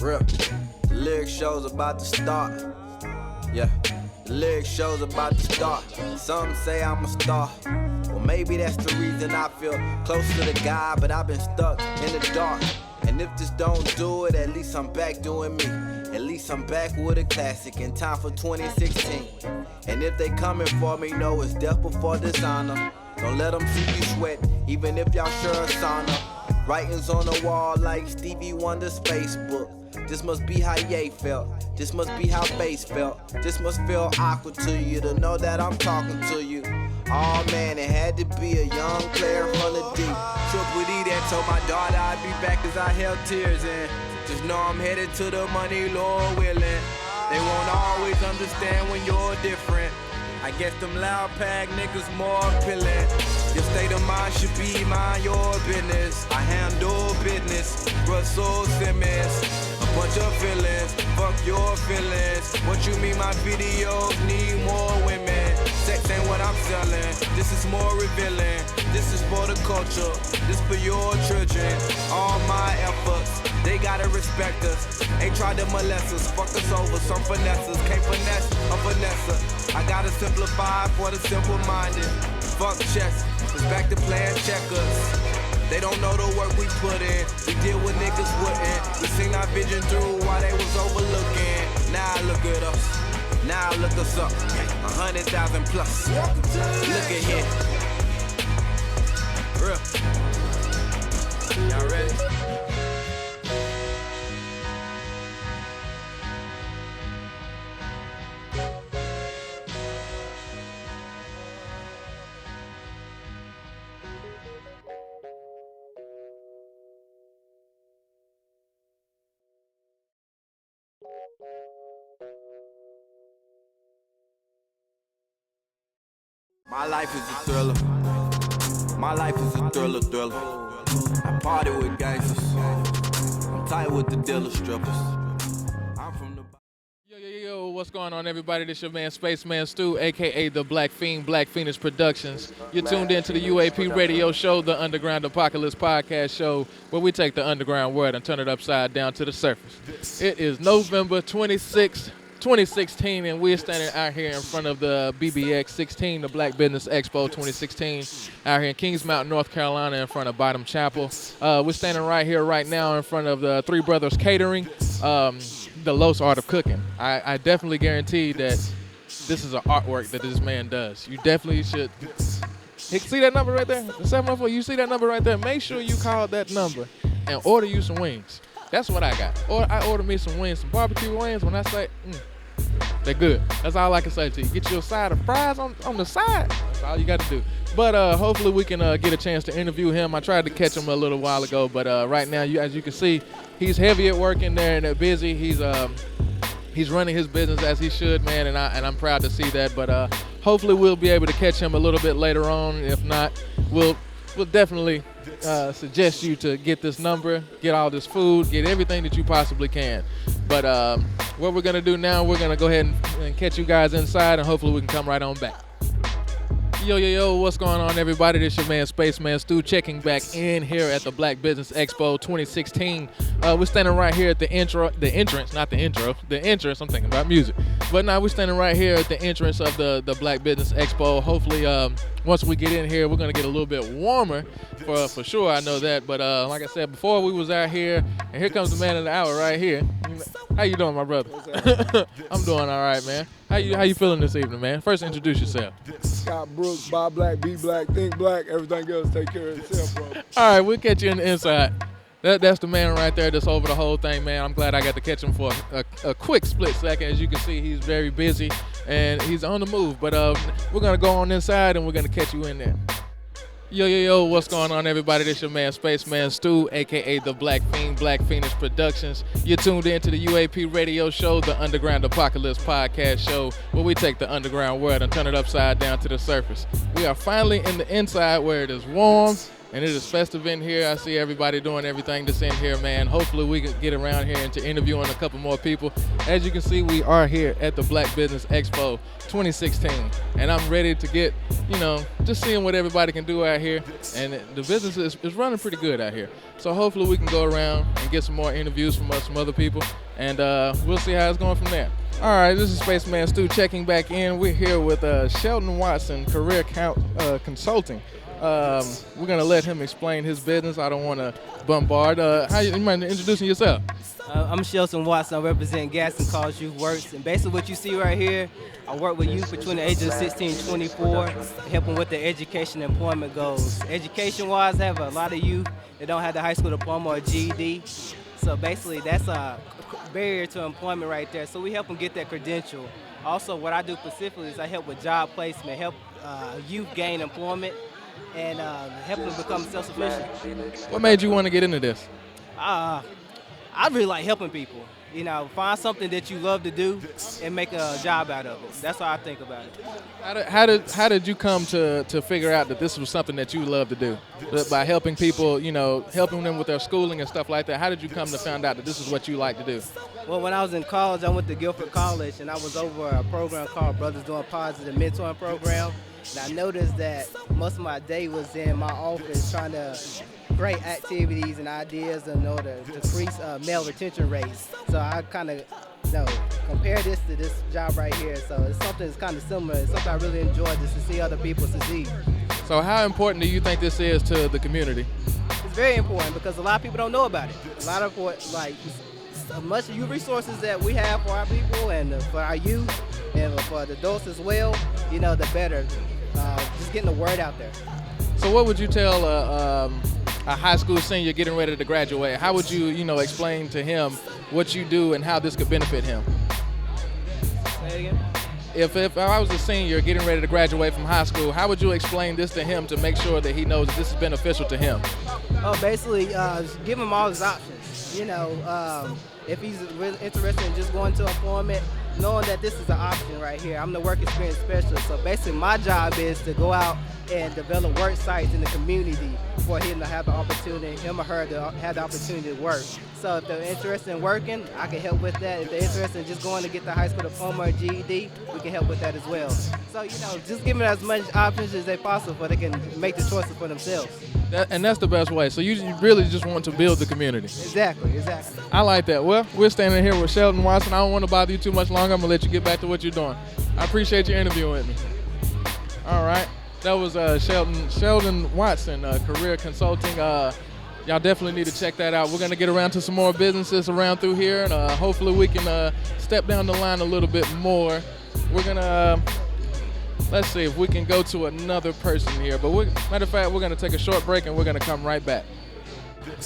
Real. The lyric show's about to start. Yeah. The lyric show's about to start. Some say I'm a star. Well, maybe that's the reason I feel close to the guy, but I've been stuck in the dark. And if this don't do it, at least I'm back doing me. At least I'm back with a classic in time for 2016. And if they coming for me, know it's death before dishonor. Don't let them see you sweat, even if y'all sure a sauna. Writings on the wall like Stevie Wonder's Facebook. This must be how Ye felt. This must be how bass felt. This must feel awkward to you to know that I'm talking to you. Oh man, it had to be a young player from the deep. Triple D that told my daughter I'd be back as I held tears in. Just know I'm headed to the money, Lord willing. They won't always understand when you're different. I guess them loud pack niggas more appealing. Your state of mind should be mind your business. I handle business, Russell Simmons. A bunch of feelings, fuck your feelings. What you mean my videos need more women? Sex ain't what I'm selling, this is more revealing. This is for the culture, this for your children. All my efforts, they gotta respect us. Ain't tried to molest us, fuck us over, some finesses. Can't finesse a finesser. I gotta simplify for the simple-minded. Fuck chess, it's back to playing checkers. They don't know the work we put in. We deal with niggas wouldn't. We seen our vision through while they was overlooking. Now look at us. Now look us up. 100,000 plus. Look at here. Real. Y'all ready? My life is a thriller. My life is a thriller. I party with gangsters. I'm tight with the dealer strippers. I'm from the... Yo, what's going on, everybody? This your man, SpaceMan Stuw, a.k.a. the Black Fiend, Black Phoenix Productions. You're tuned in to the UAPRadio show, the Underground Apocalypse podcast show, where we take the underground world and turn it upside down to the surface. It is November 26th, 2016, and we're standing out here in front of the BBX 16, the Black Business Expo 2016, out here in Kings Mountain, North Carolina, in front of Bottom Chapel. We're standing right here, right now, in front of the Three Brothers Catering, the Los Art of Cooking. I definitely guarantee that this is an artwork that this man does. You definitely should. See that number right there? The 704. You see that number right there? Make sure you call that number and order you some wings. That's what I got. Or I ordered me some wings, some barbecue wings. When I say, they're good. That's all I can say to you. Get you a side of fries on the side. That's all you got to do. But hopefully we can get a chance to interview him. I tried to catch him a little while ago, but right now, as you can see, he's heavy at work in there and busy. He's running his business as he should, man, and I'm proud to see that. But hopefully we'll be able to catch him a little bit later on. If not, we'll definitely suggest you to get this number, get all this food, get everything that you possibly can. But what we're going to do now, we're going to go ahead and catch you guys inside, and hopefully we can come right on back. Yo, what's going on, everybody? This your man, SpaceMan Stuw, checking back in here at the Black Business Expo 2016. We're standing right here at the entrance. I'm thinking about music. But now we're standing right here at the entrance of the Black Business Expo. Hopefully, once we get in here, we're going to get a little bit warmer, for sure, I know that. But like I said before, we was out here, and here comes the man of the hour right here. How you doing, my brother? I'm doing all right, man. How you feeling this evening, man? First, introduce yourself. Scott Brooks, buy black, be black, think black, everything else take care of itself, bro. All right, we'll catch you in the inside. That's the man right there that's over the whole thing, man. I'm glad I got to catch him for a quick split second. As you can see, he's very busy, and he's on the move. But we're going to go on inside, and we're going to catch you in there. Yo, what's going on, everybody? This your man, SpaceMan Stuw, a.k.a. the Black Fiend, Black Phoenix Productions. You're tuned in to the UAPRadio show, the Underground Apocalypse podcast show, where we take the underground world and turn it upside down to the surface. We are finally in the inside where it is warm and it is festive in here. I see everybody doing everything that's in here, man. Hopefully we can get around here and to interviewing a couple more people. As you can see, we are here at the Black Business Expo 2016, and I'm ready to get, just seeing what everybody can do out here, and the business is running pretty good out here. So hopefully we can go around and get some more interviews from some other people, and we'll see how it's going from there. All right, this is SpaceMan Stuw checking back in. We're here with Sheldon Watson, Career Consulting. We're gonna let him explain his business. I don't want to bombard. You mind introducing yourself? I'm Sheldon Watson. I represent Gas and Cause Youth Works. And basically what you see right here, I work with youth between the ages of 16 and 24, helping with their education and employment goals. Education-wise, I have a lot of youth that don't have the high school diploma or GED. So basically that's a barrier to employment right there. So we help them get that credential. Also, what I do specifically is I help with job placement, help youth gain employment, and help them become self-sufficient. What made you want to get into this? I really like helping people. Find something that you love to do and make a job out of it. That's how I think about it. How did you come to figure out that this was something that you love to do? By helping people, helping them with their schooling and stuff like that. How did you come to find out that this is what you like to do? Well, when I was in college, I went to Guilford College, and I was over a program called Brothers Doing Positive Mentoring Program. And I noticed that most of my day was in my office trying to create activities and ideas in order to increase male retention rates. So I kind of compare this to this job right here. So it's something that's kind of similar. It's something I really enjoy, just to see other people succeed. So how important do you think this is to the community? It's very important because a lot of people don't know about it. A lot of much youth resources that we have for our people and for our youth and for the adults as well, the better. Just getting the word out there. So what would you tell a high school senior getting ready to graduate? How would you, explain to him what you do and how this could benefit him? Say it again? If I was a senior getting ready to graduate from high school, how would you explain this to him to make sure that he knows that this is beneficial to him? Basically, give him all his options. If he's really interested in just going to employment, knowing that this is an option right here. I'm the work experience specialist, so basically my job is to go out and develop work sites in the community for him to have the opportunity, him or her to have the opportunity to work. So if they're interested in working, I can help with that. If they're interested in just going to get the high school diploma or GED, we can help with that as well. So, just give them as much options as they possible so they can make the choices for themselves. And that's the best way. So you really just want to build the community. Exactly. I like that. Well, we're standing here with Sheldon Watson. I don't want to bother you too much longer. I'm going to let you get back to what you're doing. I appreciate your interview with me. All right. That was Sheldon Watson, Career Consulting. Y'all definitely need to check that out. We're going to get around to some more businesses around through here, and hopefully we can step down the line a little bit more. We're going to, let's see if we can go to another person here. But matter of fact, we're going to take a short break, and we're going to come right back.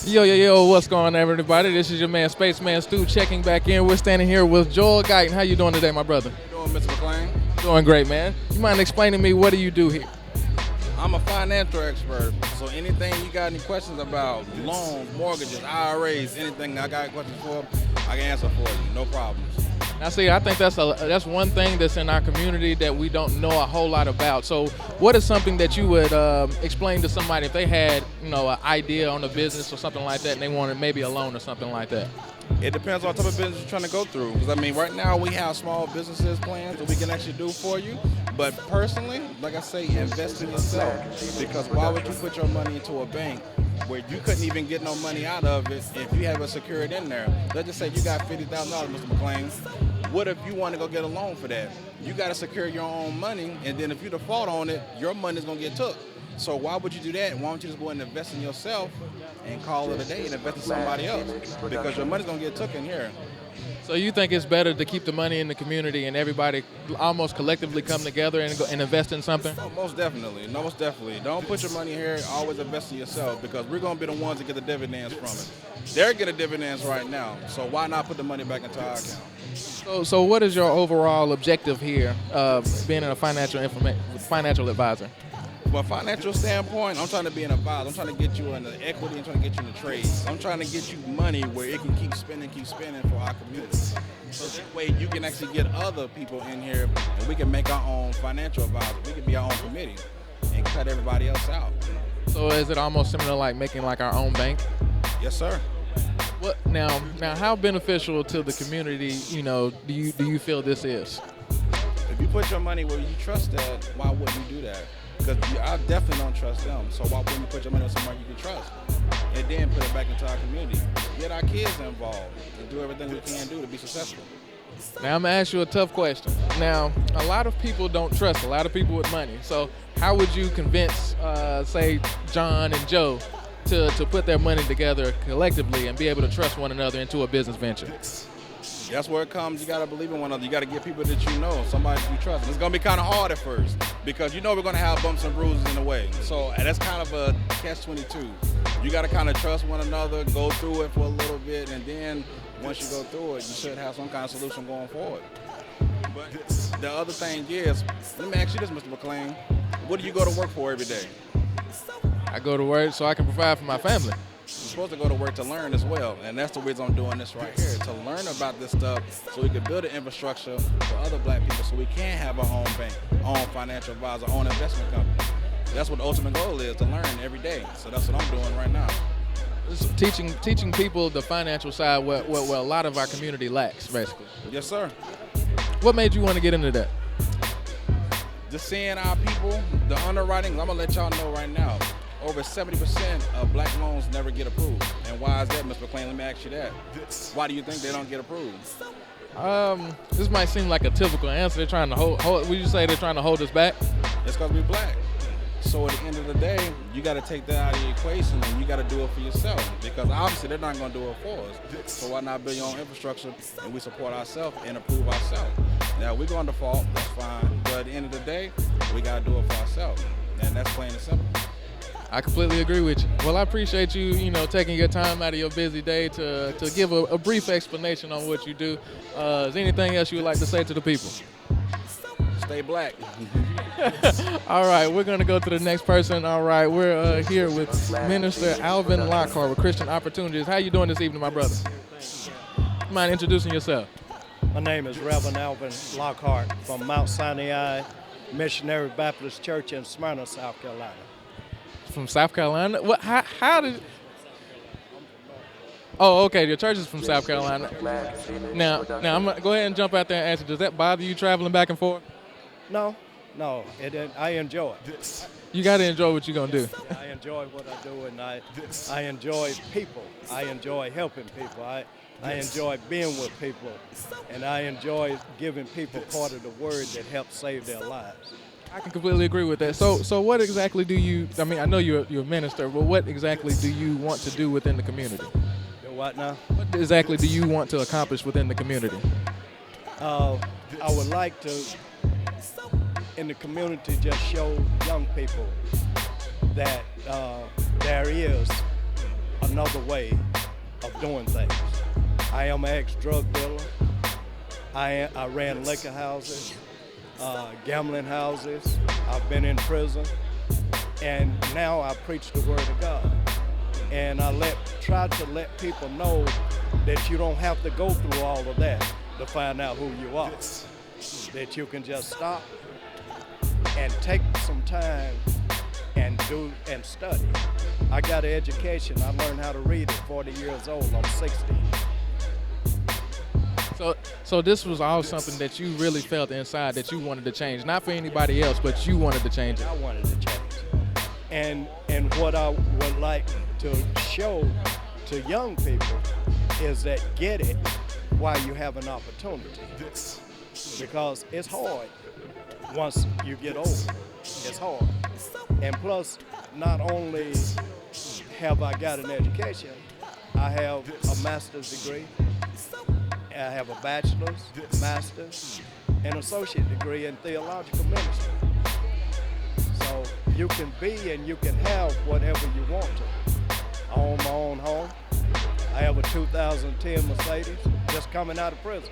Yo, what's going on, everybody? This is your man, SpaceMan Stuw, checking back in. We're standing here with Joel Guyton. How you doing today, my brother? How you doing, Mr. McLean? Doing great, man. You mind explaining to me what do you do here? I'm a financial expert, so anything you got any questions about, loans, mortgages, IRAs, anything I got questions for, I can answer for you, no problems. Now, see, I think that's one thing that's in our community that we don't know a whole lot about. So what is something that you would explain to somebody if they had, an idea on a business or something like that and they wanted maybe a loan or something like that? It depends on what type of business you're trying to go through. Because, right now we have small businesses plans that we can actually do for you. But personally, like I say, invest in yourself. Because why would you put your money into a bank where you couldn't even get no money out of it if you have it secured in there? Let's just say you got $50,000, Mr. McLean. What if you want to go get a loan for that? You got to secure your own money, and then if you default on it, your money's going to get took. So why would you do that? Why don't you just go and invest in yourself and call it a day and invest in somebody else? Because your money's going to get took in here. So you think it's better to keep the money in the community and everybody almost collectively come together and go and invest in something? Oh, most definitely. No, most definitely. Don't put your money here. Always invest in yourself because we're going to be the ones that get the dividends from it. They're getting dividends right now. So why not put the money back into our account? So what is your overall objective here of being a financial advisor? From a financial standpoint, I'm trying to be an advisor. I'm trying to get you in the equity. I'm trying to get you in the trades. I'm trying to get you money where it can keep spending for our community. So that way you can actually get other people in here and we can make our own financial advisor. We can be our own committee and cut everybody else out. So is it almost similar like making like our own bank? Yes, sir. What now how beneficial to the community, do you feel this is? If you put your money where you trust that, why wouldn't you do that? Because I definitely don't trust them. So why wouldn't you put your money on somebody you can trust? And then put it back into our community. Get our kids involved and do everything we can do to be successful. Now I'm gonna ask you a tough question. Now, a lot of people don't trust a lot of people with money. So how would you convince, say, John and Joe to put their money together collectively and be able to trust one another into a business venture? That's where it comes. You got to believe in one another. You got to get people that you know, somebody you trust. And it's going to be kind of hard at first because we're going to have bumps and bruises in the way. So that's kind of a catch-22. You got to kind of trust one another, go through it for a little bit, and then once you go through it, you should have some kind of solution going forward. But the other thing is, let me ask you this, Mr. McLean. What do you go to work for every day? I go to work so I can provide for my family. You're supposed to go to work to learn as well, and that's the reason I'm doing this right here, to learn about this stuff so we can build an infrastructure for other black people so we can have our own bank, own financial advisor, own investment company. That's what the ultimate goal is, to learn every day. So that's what I'm doing right now. Teaching people the financial side where a lot of our community lacks, basically. Yes, sir. What made you want to get into that? Just seeing our people, the underwriting, I'm going to let y'all know right now. Over 70% of black loans never get approved. And why is that, Mr. McLean? Let me ask you that. Why do you think they don't get approved? This might seem like a typical answer. They're trying to hold would you say they're trying to hold us back? It's because we're black. So at the end of the day, you got to take that out of the equation and you got to do it for yourself because obviously they're not going to do it for us. So why not build your own infrastructure and we support ourselves and approve ourselves? Now, we're going to default, that's fine. But at the end of the day, we got to do it for ourselves. And that's plain and simple. I completely agree with you. Well, I appreciate you, taking your time out of your busy day to give a brief explanation on what you do. Is there anything else you would like to say to the people? Stay black. All right, we're going to go to the next person. All right, we're here with Minister Alvin Lockhart with Christian Opportunities. How you doing this evening, my brother? Mind introducing yourself? My name is Reverend Alvin Lockhart from Mount Sinai Missionary Baptist Church in Smyrna, South Carolina. From South Carolina? What? How did? Oh, okay. Your church is from South Carolina. Now, I'm gonna go ahead and jump out there and answer. Does that bother you traveling back and forth? No, I enjoy it. You got to enjoy what you're gonna do. I enjoy what I do, and I enjoy people. I enjoy helping people. I enjoy being with people, and I enjoy giving people part of the word that helps save their lives. I can completely agree with that. So what exactly do you, I know you're a minister, but what exactly do you want to do within the community? Do what now? What exactly do you want to accomplish within the community? I would like to, in the community, just show young people that there is another way of doing things. I am an ex-drug dealer. I ran liquor houses. Gambling houses. I've been in prison, and now I preach the word of God. And I try to let people know that you don't have to go through all of that to find out who you are. That you can just stop and take some time and do and study. I got an education. I learned how to read at 40 years old. I'm 60. So this was all something that you really felt inside that you wanted to change, not for anybody else, but you wanted to change it. I wanted to change. And what I would like to show to young people is that get it while you have an opportunity. Because it's hard once you get old. It's hard. And plus, not only have I got an education, I have a master's degree. I have a bachelor's, master's, and associate degree in theological ministry. So you can be and you can have whatever you want to. I own my own home. I have a 2010 Mercedes just coming out of prison.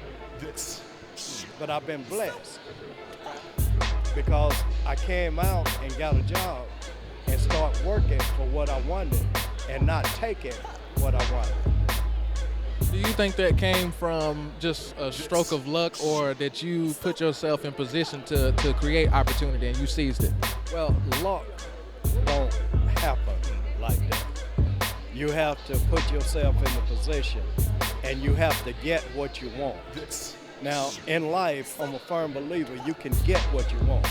But I've been blessed because I came out and got a job and start working for what I wanted and not taking what I wanted. Do you think that came from just a stroke of luck, or that you put yourself in position to create opportunity and you seized it? Well, luck don't happen like that. You have to put yourself in the position, and you have to get what you want. Now, in life, I'm a firm believer, you can get what you want.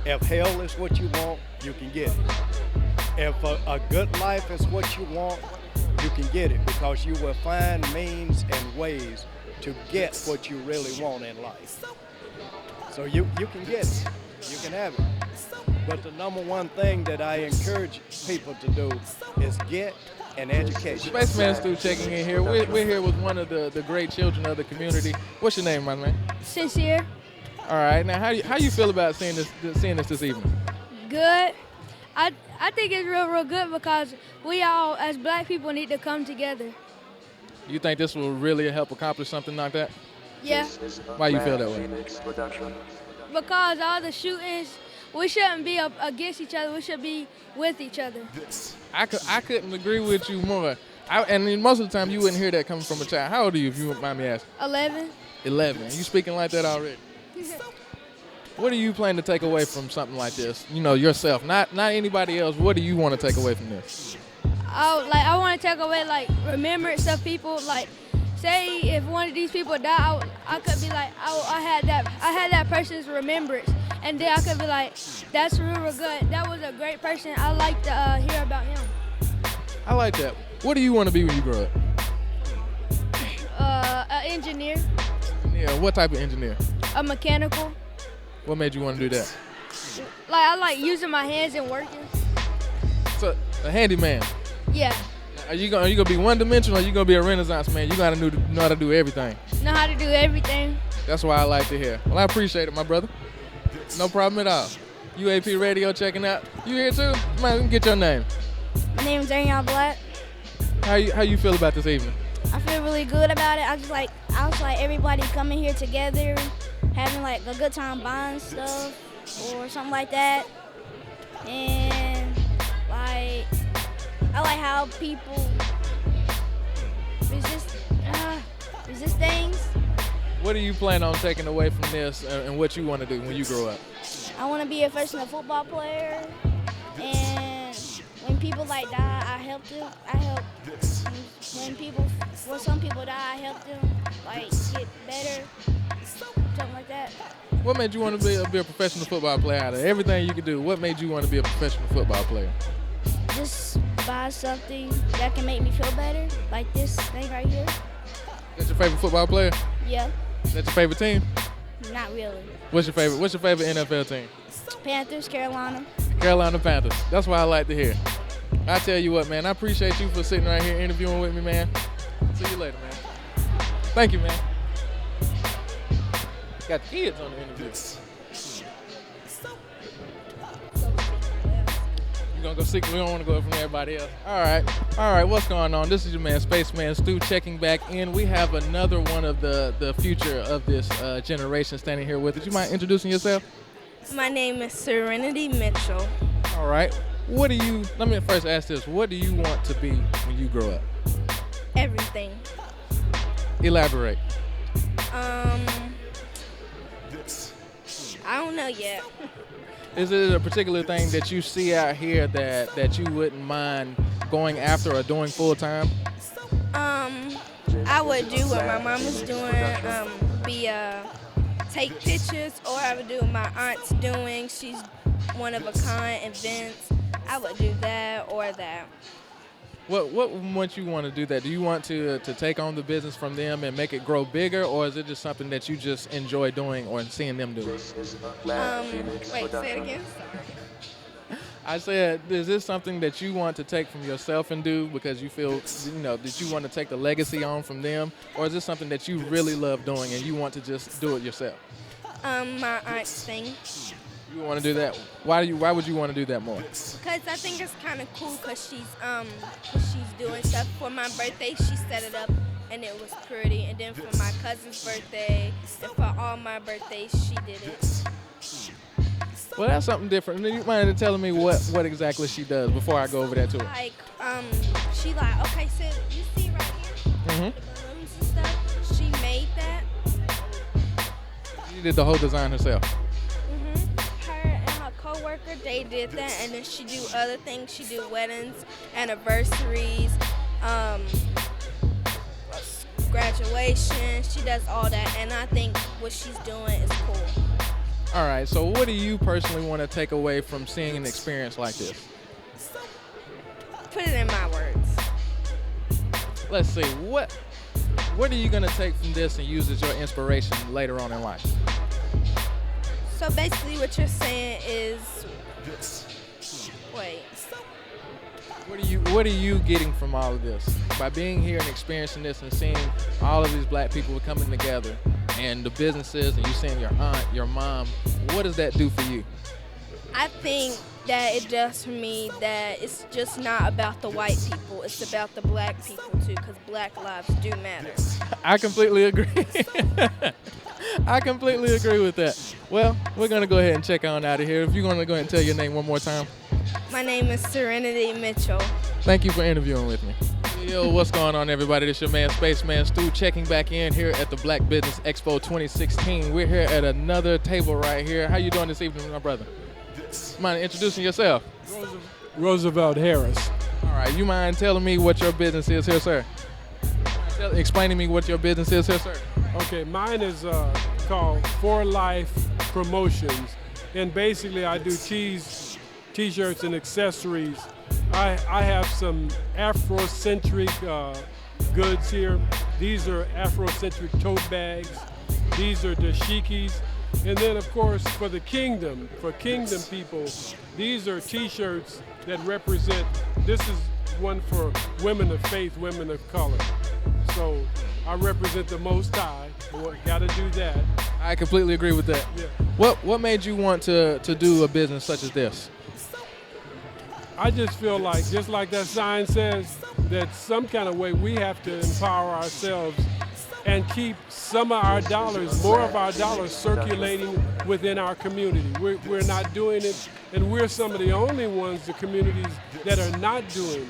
If hell is what you want, you can get it. If a good life is what you want, you can get it, because you will find means and ways to get what you really want in life. So you can get it, you can have it. But the number one thing that I encourage people to do is get an education. SpaceMan Stuw checking in here. We're here with one of the great children of the community. What's your name, my man? Sincere. All right. Now, how you feel about seeing this evening? Good. I think it's real good because we all, as black people, need to come together. You think this will really help accomplish something like that? Yeah. Why you feel that way? Because all the shootings, we shouldn't be against each other. We should be with each other. I couldn't agree with you more. And most of the time, you wouldn't hear that coming from a child. How old are you, if you wouldn't mind me asking? 11. 11. You speaking like that already? What do you plan to take away from something like this? You know, yourself, not anybody else. What do you want to take away from this? I want to take away remembrance of people. Like, say if one of these people died, I could be like, I had that person's remembrance, and then I could be like, that's real good. That was a great person. I like to hear about him. I like that. What do you want to be when you grow up? An engineer. Yeah. What type of engineer? A mechanical. What made you want to do that? I like using my hands and working. So, a handyman. Yeah. Are you gonna be one dimensional, or are you gonna be a Renaissance man? You gotta know how to do everything. Know how to do everything. That's why I like to hear. Well, I appreciate it, my brother. No problem at all. UAPRadio checking out. You here too? Man, let me get your name. My name is Ariana Black. How you feel about this evening? I feel really good about it. I was like everybody coming here together, having a good time buying stuff or something like that. And I like how people resist things. What do you plan on taking away from this, and what you want to do when you grow up? I want to be a professional football player, and when people die, I help them. When some people die, I help them get better, something like that. What made you want to be a professional football player? Out of everything you could do, what made you want to be a professional football player? Just buy something that can make me feel better, like this thing right here. That's your favorite football player? Yeah. That's your favorite team? Not really. What's your favorite NFL team? Panthers, Carolina. Carolina Panthers. That's what I like to hear. I tell you what, man, I appreciate you for sitting right here interviewing with me, man. See you later, man. Thank you, man. Got kids on the interview. You gonna go see? We don't want to go from everybody else. All right. What's going on? This is your man, SpaceMan Stuw, checking back in. We have another one of the future of this generation standing here with us. You mind introducing yourself? My name is Serenity Mitchell. All right. Let me first ask this. What do you want to be when you grow up? Everything. Elaborate. I don't know yet. Is it a particular thing that you see out here that you wouldn't mind going after or doing full time? I would do what my mom is doing, take pictures, or I would do what my aunt's doing. She's one of a kind events. I would do that or that. What makes you want to do that? Do you want to take on the business from them and make it grow bigger, or is it just something that you just enjoy doing or seeing them do? Wait, say it again. Sorry. I said, is this something that you want to take from yourself and do because you feel, that you want to take the legacy on from them, or is this something that you really love doing and you want to just do it yourself? My aunt's thing. You want to do that? Why would you want to do that more? Because I think it's kind of cool because she's doing stuff. For my birthday, she set it up and it was pretty. And then for my cousin's birthday and for all my birthdays, she did it. Well, that's something different. You mind telling me what exactly she does before I go over that to her? She okay, so you see right here, the balloons and stuff, she made that. She did the whole design herself. Her and her coworker, they did that, and then she do other things. She do weddings, anniversaries, graduation. She does all that, and I think what she's doing is cool. All right, so what do you personally want to take away from seeing an experience like this? Put it in my words. Let's see, what are you going to take from this and use as your inspiration later on in life? So basically what you're saying is, wait. What are you getting from all of this? By being here and experiencing this and seeing all of these black people coming together and the businesses and you seeing your aunt, your mom, what does that do for you? I think that it does for me that it's just not about the white people, it's about the black people too, because black lives do matter. I completely agree. I completely agree with that. Well, we're going to go ahead and check on out of here. If you're going to go ahead and tell your name one more time. My name is Serenity Mitchell. Thank you for interviewing with me. Yo, what's going on, everybody? This is your man, SpaceMan Stuw, checking back in here at the Black Business Expo 2016. We're here at another table right here. How you doing this evening, my brother? Mind introducing yourself? Roosevelt Harris. All right, you mind telling me what your business is here, sir? Explaining me what your business is here, sir. Okay, mine is called For Life Promotions, and basically I do t-shirts and accessories. I have some Afrocentric goods here. These are Afrocentric tote bags. These are dashikis. And then, of course, for kingdom people, these are t-shirts that represent, this is one for women of faith, women of color. So I represent the Most High. Got to do that. I completely agree with that. Yeah. What made you want to do a business such as this? I just feel like, just like that sign says, that some kind of way we have to empower ourselves and keep some of our dollars, more of our dollars circulating within our community. We're not doing it, and we're some of the only ones, the communities, that are not doing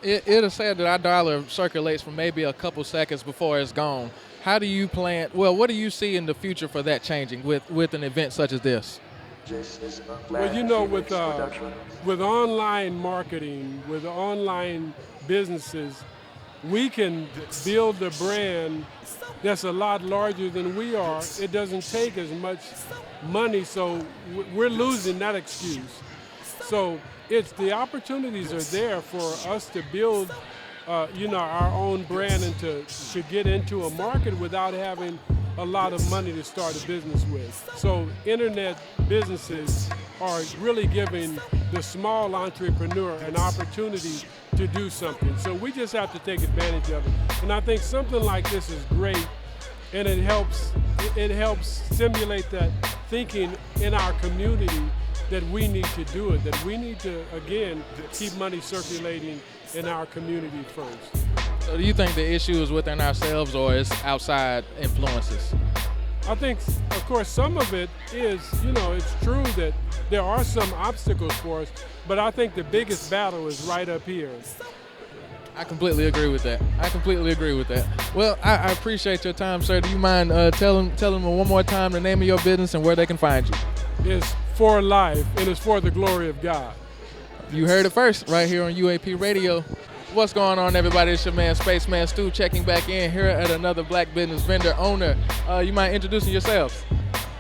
it. It is said that our dollar circulates for maybe a couple seconds before it's gone. How do you plan, well, what do you see in the future for that changing with an event such as this? Well, you know, with online marketing, with online businesses, we can build a brand that's a lot larger than we are. It doesn't take as much money, so we're losing that excuse. So the opportunities are there for us to build, our own brand and to get into a market without having a lot of money to start a business with. So internet businesses are really giving the small entrepreneur an opportunity to do something. So we just have to take advantage of it. And I think something like this is great, and it helps stimulate that thinking in our community that we need to do it, that we need to, again, keep money circulating in our community first. So do you think the issue is within ourselves or is outside influences? I think, of course, some of it is, it's true that there are some obstacles for us, but I think the biggest battle is right up here. I completely agree with that. Well, I appreciate your time, sir. Do you mind telling them one more time the name of your business and where they can find you? It's For Life, and it's for the glory of God. You heard it first right here on UAPRadio. What's going on, everybody? It's your man, SpaceMan Stuw, checking back in here at another black business vendor owner. You mind introducing yourselves?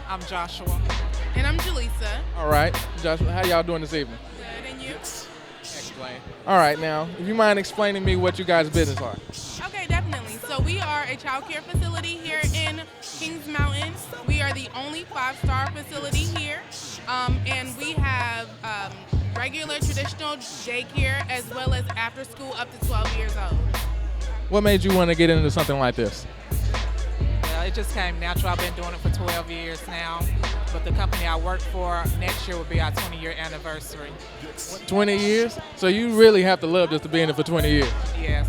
I'm Joshua. And I'm Jaleesa. All right. Joshua, how y'all doing this evening? Good, and you? Explain. All right, now, if you mind explaining me what you guys' business are. Okay, definitely. So we are a child care facility here in Kings Mountain. We are the only 5-star facility here. And we have regular traditional daycare as well as after school up to 12 years old. What made you want to get into something like this? Well, it just came natural. I've been doing it for 12 years now. But the company I work for, next year will be our 20-year anniversary. 20 years? So you really have to love this to be in it for 20 years. Yes.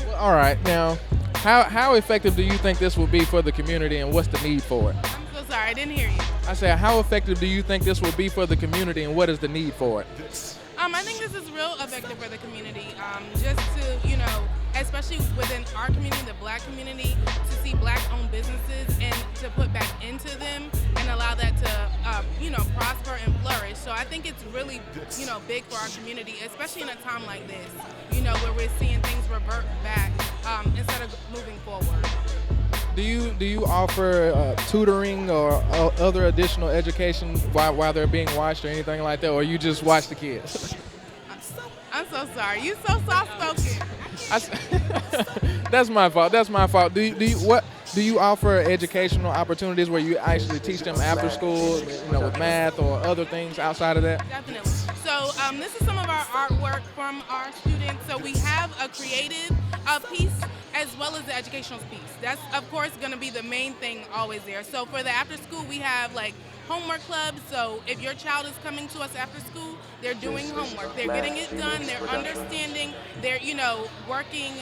Well, all right. Now, how effective do you think this will be for the community, and what's the need for it? I'm so sorry, I didn't hear you. I said, how effective do you think this will be for the community, and what is the need for it? I think this is real effective for the community. Just to, especially within our community, the Black community, to see Black-owned businesses and to put back into them and allow that to, prosper and flourish. So I think it's really, big for our community, especially in a time like this, where we're seeing things revert back instead of moving forward. Do you offer tutoring or other additional education while they're being watched or anything like that, or you just watch the kids? I'm so sorry. You so soft-spoken. That's my fault. Do you offer educational opportunities where you actually teach them after school, with math or other things outside of that? Definitely. So this is some of our artwork from our students. So we have a creative piece as well as the educational piece. That's, of course, going to be the main thing always there. So for the after school, we have like homework clubs. So if your child is coming to us after school, they're doing homework. They're getting it done. They're understanding. They're, working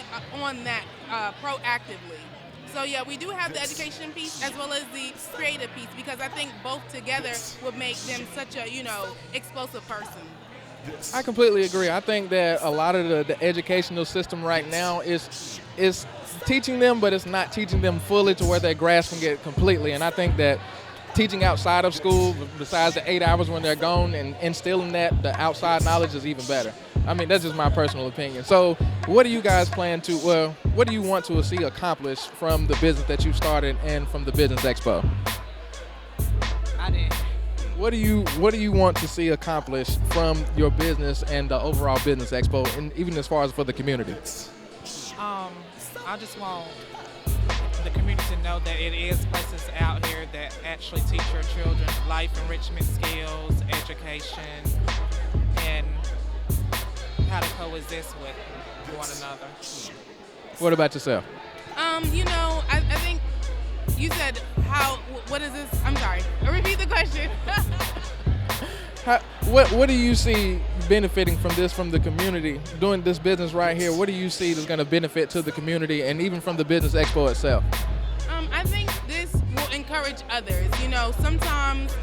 on that proactively. So yeah, we do have the education piece as well as the creative piece because I think both together would make them such a, explosive person. I completely agree. I think that a lot of the educational system right now is teaching them, but it's not teaching them fully to where they're grasping it completely. And I think that teaching outside of school, besides the 8 hours when they're gone, and instilling the outside knowledge is even better. I mean, that's just my personal opinion. So what do you guys what do you want to see accomplished from the business that you started and from the Business Expo? I did. What do you want to see accomplished from your business and the overall Business Expo, and even as far as for the community? I just want the community to know that it is places out here that actually teach your children life enrichment skills, education, and how to coexist with one another. What about yourself? I think you said what is this? I'm sorry. Repeat the question. What do you see benefiting from the community doing this business right here? What do you see that's going to benefit to the community and even from the Business Expo itself? I think this will encourage others. Sometimes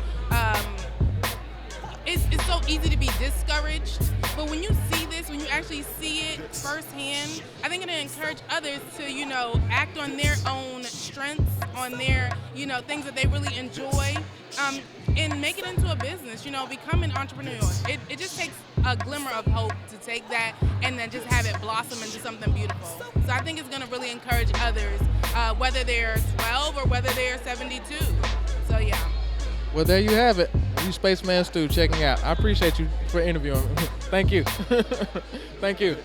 it's so easy to be discouraged, but when you see this, when you actually see it firsthand, I think it'll encourage others to, act on their own strengths, on their, things that they really enjoy, and make it into a business, become an entrepreneur. It just takes a glimmer of hope to take that and then just have it blossom into something beautiful. So I think it's going to really encourage others, whether they're 12 or whether they're 72. So yeah. Well, there you have it. You SpaceMan Stuw checking out. I appreciate you for interviewing me. Thank you. Thank you.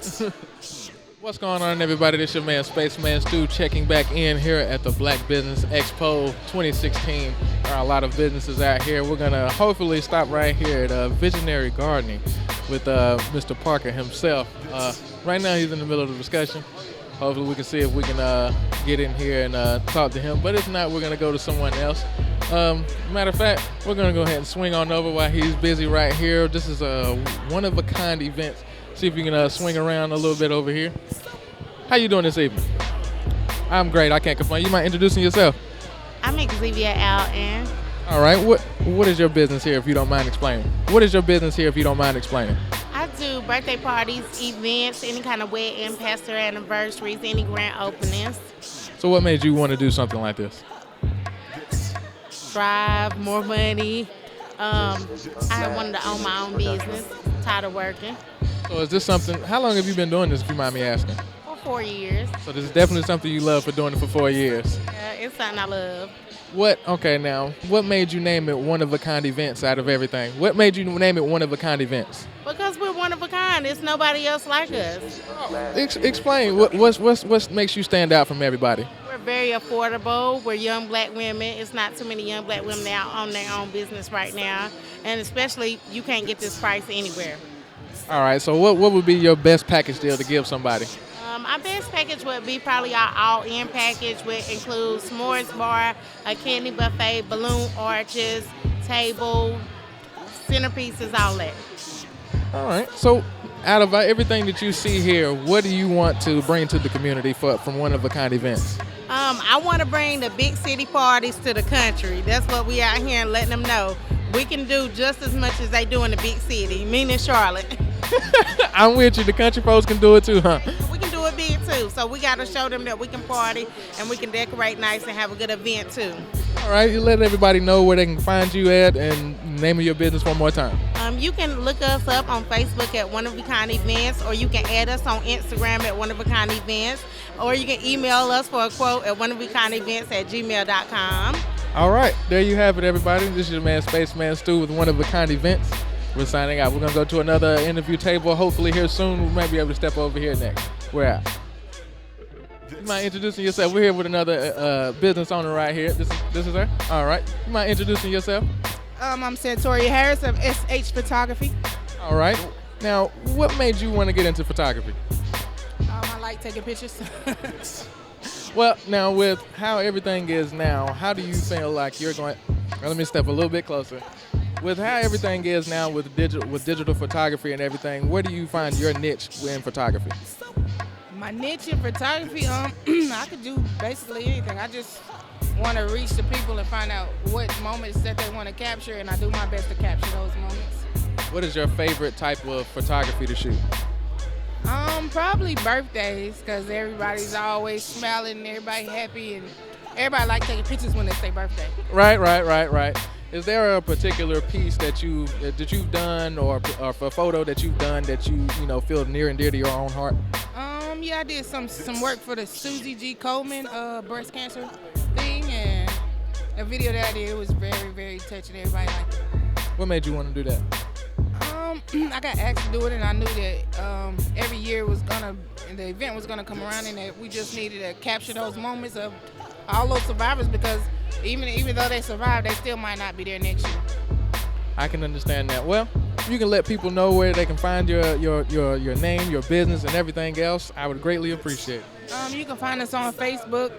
What's going on, everybody? This is your man, SpaceMan Stuw, checking back in here at the Black Business Expo 2016. There are a lot of businesses out here. We're going to hopefully stop right here at Visionary Gardening with Mr. Parker himself. Right now, he's in the middle of the discussion. Hopefully, we can see if we can get in here and talk to him. But if not, we're going to go to someone else. Matter of fact, we're going to go ahead and swing on over while he's busy right here. This is a one-of-a-kind event. See if you can swing around a little bit over here. How you doing this evening? I'm great. I can't complain. You mind introducing yourself? I'm Xavier Allen. All right. What is your business here, if you don't mind explaining? What is your business here, if you don't mind explaining? I do birthday parties, events, any kind of wedding, pastor anniversaries, any grand openings. So what made you want to do something like this? Drive, more money. I wanted to own my own business. Tired of working. So is this something, how long have you been doing this, if you mind me asking? For 4 years. So this is definitely something you love for doing it for 4 years. Yeah, it's something I love. What made you name it one-of-a-kind events out of everything? What made you name it one-of-a-kind events? Because we're one of a kind. There's nobody else like us. Explain, what makes you stand out from everybody? We're very affordable. We're young black women. It's not too many young black women out on their own business right now. And especially, you can't get this price anywhere. All right, so what would be your best package deal to give somebody? Our best package would be probably our all-in package, which includes s'mores bar, a candy buffet, balloon arches, table, centerpieces, all that. All right, so out of everything that you see here, what do you want to bring to the community from one-of-a-kind events? I want to bring the big city parties to the country. That's what we out here and letting them know. We can do just as much as they do in the big city, meaning Charlotte. I'm with you. The country folks can do it too, huh? We can do it big too. too. So we got to show them that we can party and we can decorate nice and have a good event too. All right, you let everybody know where they can find you at and name of your business one more time. You can look us up on Facebook at One of a Kind Events, or you can add us on Instagram at One of a Kind Events, or you can email us for a quote at oneofacondevents@gmail.com. All right, there you have it, everybody. This is your man, SpaceMan Stuw, with One of a Kind Events. We're signing out. We're going to go to another interview table, hopefully here soon. We might be able to step over here next. We're out. You mind introducing yourself? We're here with another business owner right here. This is her? All right. You mind introducing yourself? I'm Santoria Harris of SH Photography. All right. Now, what made you want to get into photography? I like taking pictures. Well, now with how everything is now, how do you feel like you're going? Well, let me step a little bit closer. With how everything is now with digital photography and everything, where do you find your niche in photography? My niche in photography, I could do basically anything. I just want to reach the people and find out what moments that they want to capture, and I do my best to capture those moments. What is your favorite type of photography to shoot? Probably birthdays, because everybody's always smiling and everybody happy, and everybody like taking pictures when it's their birthday. Right. Is there a particular piece that you've done or a photo that you've done that you feel near and dear to your own heart? Yeah, I did some work for the Susie G. Coleman breast cancer thing, and a video that I did was very, very touching. Everybody liked it. What made you want to do that? I got asked to do it, and I knew that every year the event was gonna come around, and that we just needed to capture those moments of all those survivors, because even though they survived, they still might not be there next year. I can understand that. Well, you can let people know where they can find your name, your business, and everything else. I would greatly appreciate it. You can find us on Facebook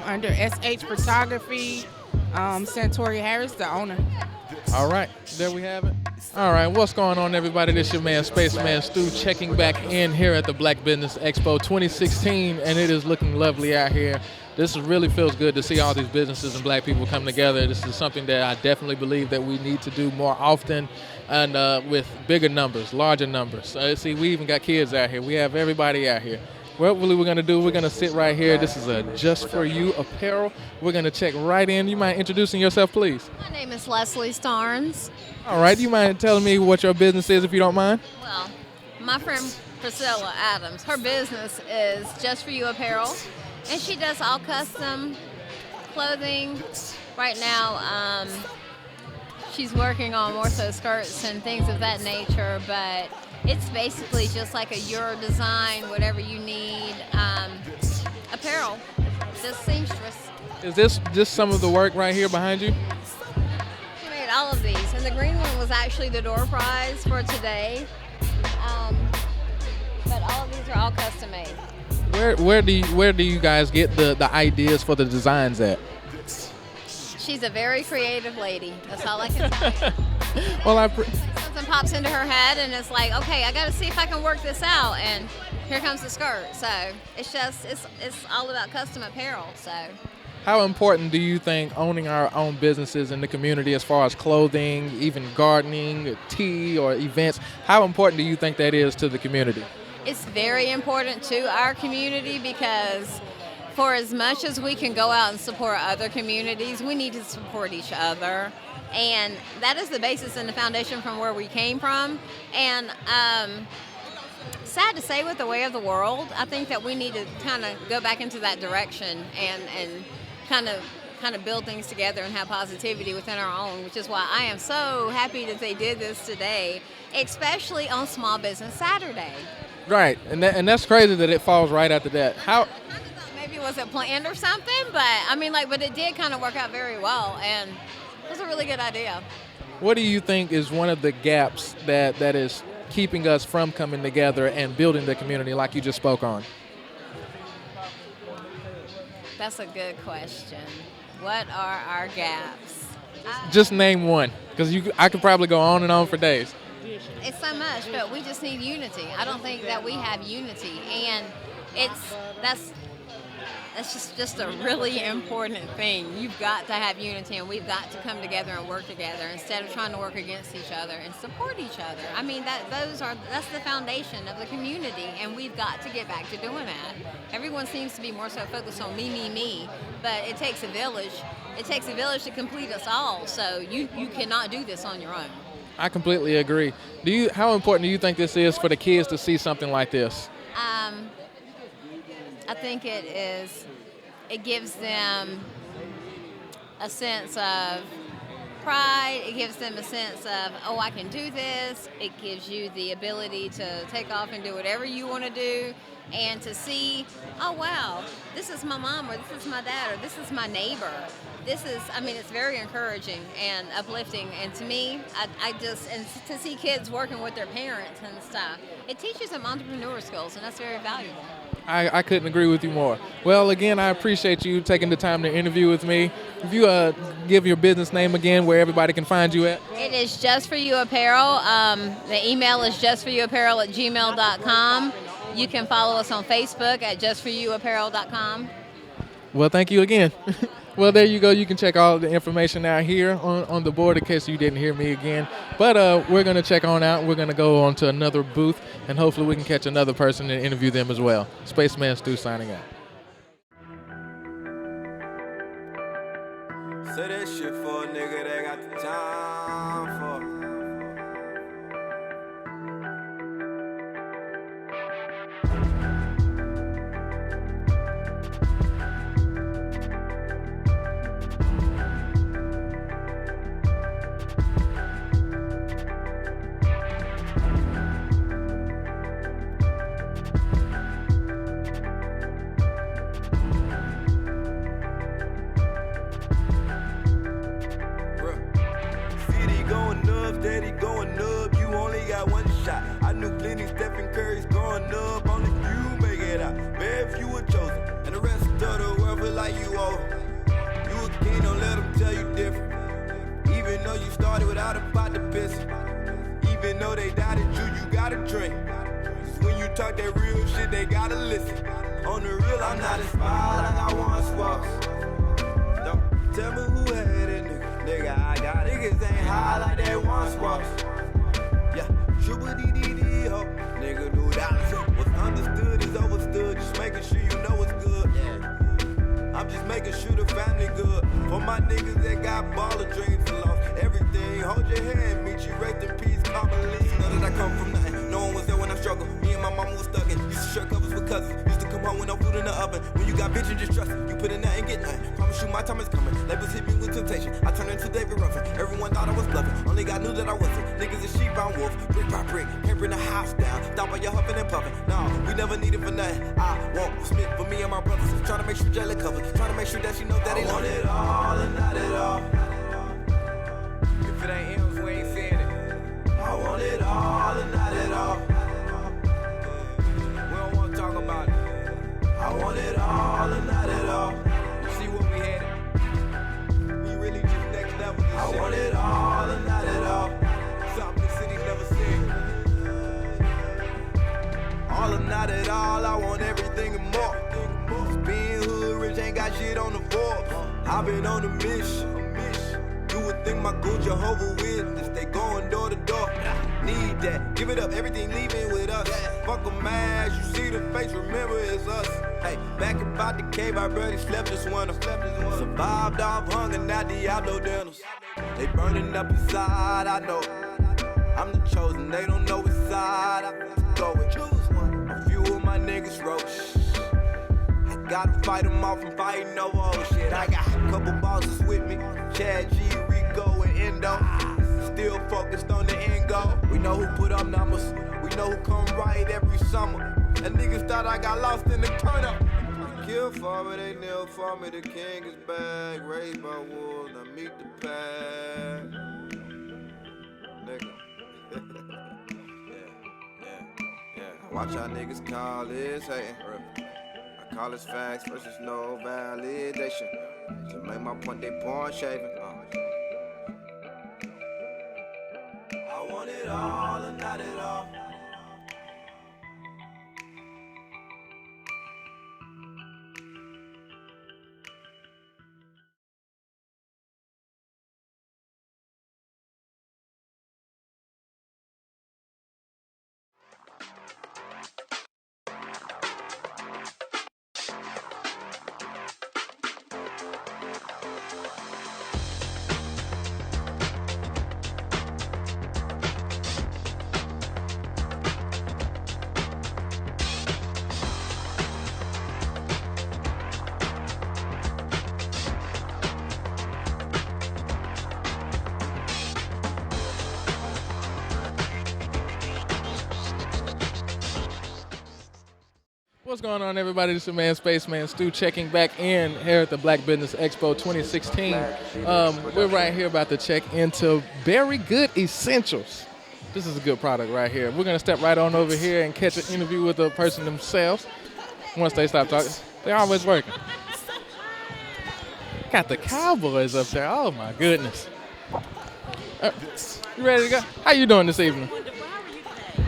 under SH Photography, Santoria Harris, the owner. All right, there we have it. All right, what's going on, everybody? This is your man, SpaceMan Stuw, checking back in here at the Black Business Expo 2016, and it is looking lovely out here. This really feels good to see all these businesses and black people come together. This is something that I definitely believe that we need to do more often, and with bigger numbers, larger numbers. See, we even got kids out here. We have everybody out here. What really we're gonna do, we're gonna sit right here. This is a Just For You apparel. We're gonna check right in. You mind introducing yourself, please? My name is Leslie Starnes. All right, you mind telling me what your business is, if you don't mind? Well, my friend Priscilla Adams, her business is Just For You apparel, and she does all custom clothing. Right now, she's working on more so skirts and things of that nature, but it's basically just like a Euro design, whatever you need, apparel, just seamstress. Is this just some of the work right here behind you? She made all of these, and the green one was actually the door prize for today, but all of these are all custom made. Where do you guys get the ideas for the designs at? She's a very creative lady. That's all I can tell you. Well, something pops into her head, and it's like, okay, I got to see if I can work this out. And here comes the skirt. So it's all about custom apparel. So. How important do you think owning our own businesses in the community, as far as clothing, even gardening, tea, or events? How important do you think that is to the community? It's very important to our community, because for as much as we can go out and support other communities, we need to support each other. And that is the basis and the foundation from where we came from. And sad to say, with the way of the world, I think that we need to kind of go back into that direction and kind of build things together and have positivity within our own, which is why I am so happy that they did this today, especially on Small Business Saturday. Right, and that's crazy that it falls right after that. How? Maybe it wasn't planned or something, but it did kind of work out very well, and it was a really good idea. What do you think is one of the gaps that is keeping us from coming together and building the community like you just spoke on? That's a good question. What are our gaps? Just name one, because I could probably go on and on for days. It's so much, but we just need unity. I don't think that we have unity, and That's just a really important thing. You've got to have unity, and we've got to come together and work together instead of trying to work against each other and support each other. I mean, that's the foundation of the community, and we've got to get back to doing that. Everyone seems to be more so focused on me, but it takes a village. It takes a village to complete us all. So you cannot do this on your own. I completely agree. How important do you think this is for the kids to see something like this? I think it gives them a sense of pride. It gives them a sense of, oh, I can do this. It gives you the ability to take off and do whatever you want to do, and to see, oh, wow, this is my mom, or this is my dad, or this is my neighbor. It's very encouraging and uplifting. And to me, and to see kids working with their parents and stuff, it teaches them entrepreneur skills, and that's very valuable. I couldn't agree with you more. Well, again, I appreciate you taking the time to interview with me. If you give your business name again, where everybody can find you at. It is Just For You Apparel. The email is justforyouapparel@gmail.com. You can follow us on Facebook at justforyouapparel.com. Well, thank you again. Well, there you go. You can check all the information out here on the board in case you didn't hear me again. But we're going to check on out. We're going to go on to another booth, and hopefully we can catch another person and interview them as well. SpaceMan Stuw signing out. Say that shit for a nigga that got the time for. Steady going up, you only got one shot. I knew plenty Stephen Curry's growing up, only few make it out. Very few were chosen, and the rest of the world feel like you owe. You a king, don't let them tell you different. Even though you started without a pot to piss. Even though they doubted you, you gotta drink. Cause when you talk that real shit, they gotta listen. On the real, I'm not inspired, I got one swap. Don't tell me who had it, nigga. Nigga, I got niggas ain't high like they once was. Yeah, shoo-ba-dee-dee-dee-ho. Nigga, do dollars. What's understood is overstood. Just making sure you know what's good. Yeah. I'm just making sure the family good. For my niggas that got baller dreams and lost everything. Hold your hand, meet you, rest in peace, commonly. Know that I come from nothing. No one was there when I struggled. Me and my mama was stuck in. Used to share covers with cousins. Used to come home with no food in the oven. When you got bitch and just trust it. You put in that and get nothing. Promise you my time is coming. Labels hit me with temptation. I turned into David Ruffin. Everyone thought I was bluffing. Only God knew that I wasn't. Niggas is sheep, I'm wolf. Brick by brick. Can't bring the house down. Stop while you're huffing and puffing. No, we never need it for nothing. I want Smith for me and my brothers. Trying to make sure Jayla covered. Trying to make sure that she knows that they love it all and not at all. If it ain't M's, we ain't saying it. I want it all and not at all. We don't want to talk about it. I want it all and not at all. You see what we had? We really just next level this shit. I want it all and not at all. Something the city's never seen. All and not at all, I want everything and more. Just being hood rich ain't got shit on the board. I've been on a mission. Do a thing, my good Jehovah Witness. They going door to door. Need that. Give it up, everything leaving with us. Fuck a mask, you see the face, remember it's us. Hey, back about the cave, I barely slept this winter. Survived off hunger, not Diablo dinners. They burning up inside, I know. I'm the chosen, they don't know which side I go with. Choose one. A few of my niggas roach. I gotta fight them off from fighting over old shit. I got a couple bosses with me. Chad G, Rico, and Endo. Still focused on the end goal. We know who put up numbers. We know who come right every summer. And niggas thought I got lost in the turn up. Kill for me, they kneel for me. The king is back. Raised by wolves, now meet the pack. Nigga. yeah. Watch how niggas call this hating. I call this facts versus no validation. To make my point, they born shaving. I want it all and not at all. What's going on, everybody? This is your man, SpaceMan Stuw, checking back in here at the Black Business Expo 2016. We're right here about to check into Very Good Essentials. This is a good product right here. We're going to step right on over here and catch an interview with the person themselves once they stop talking. They're always working. Got the Cowboys up there. Oh, my goodness. You ready to go? How you doing this evening?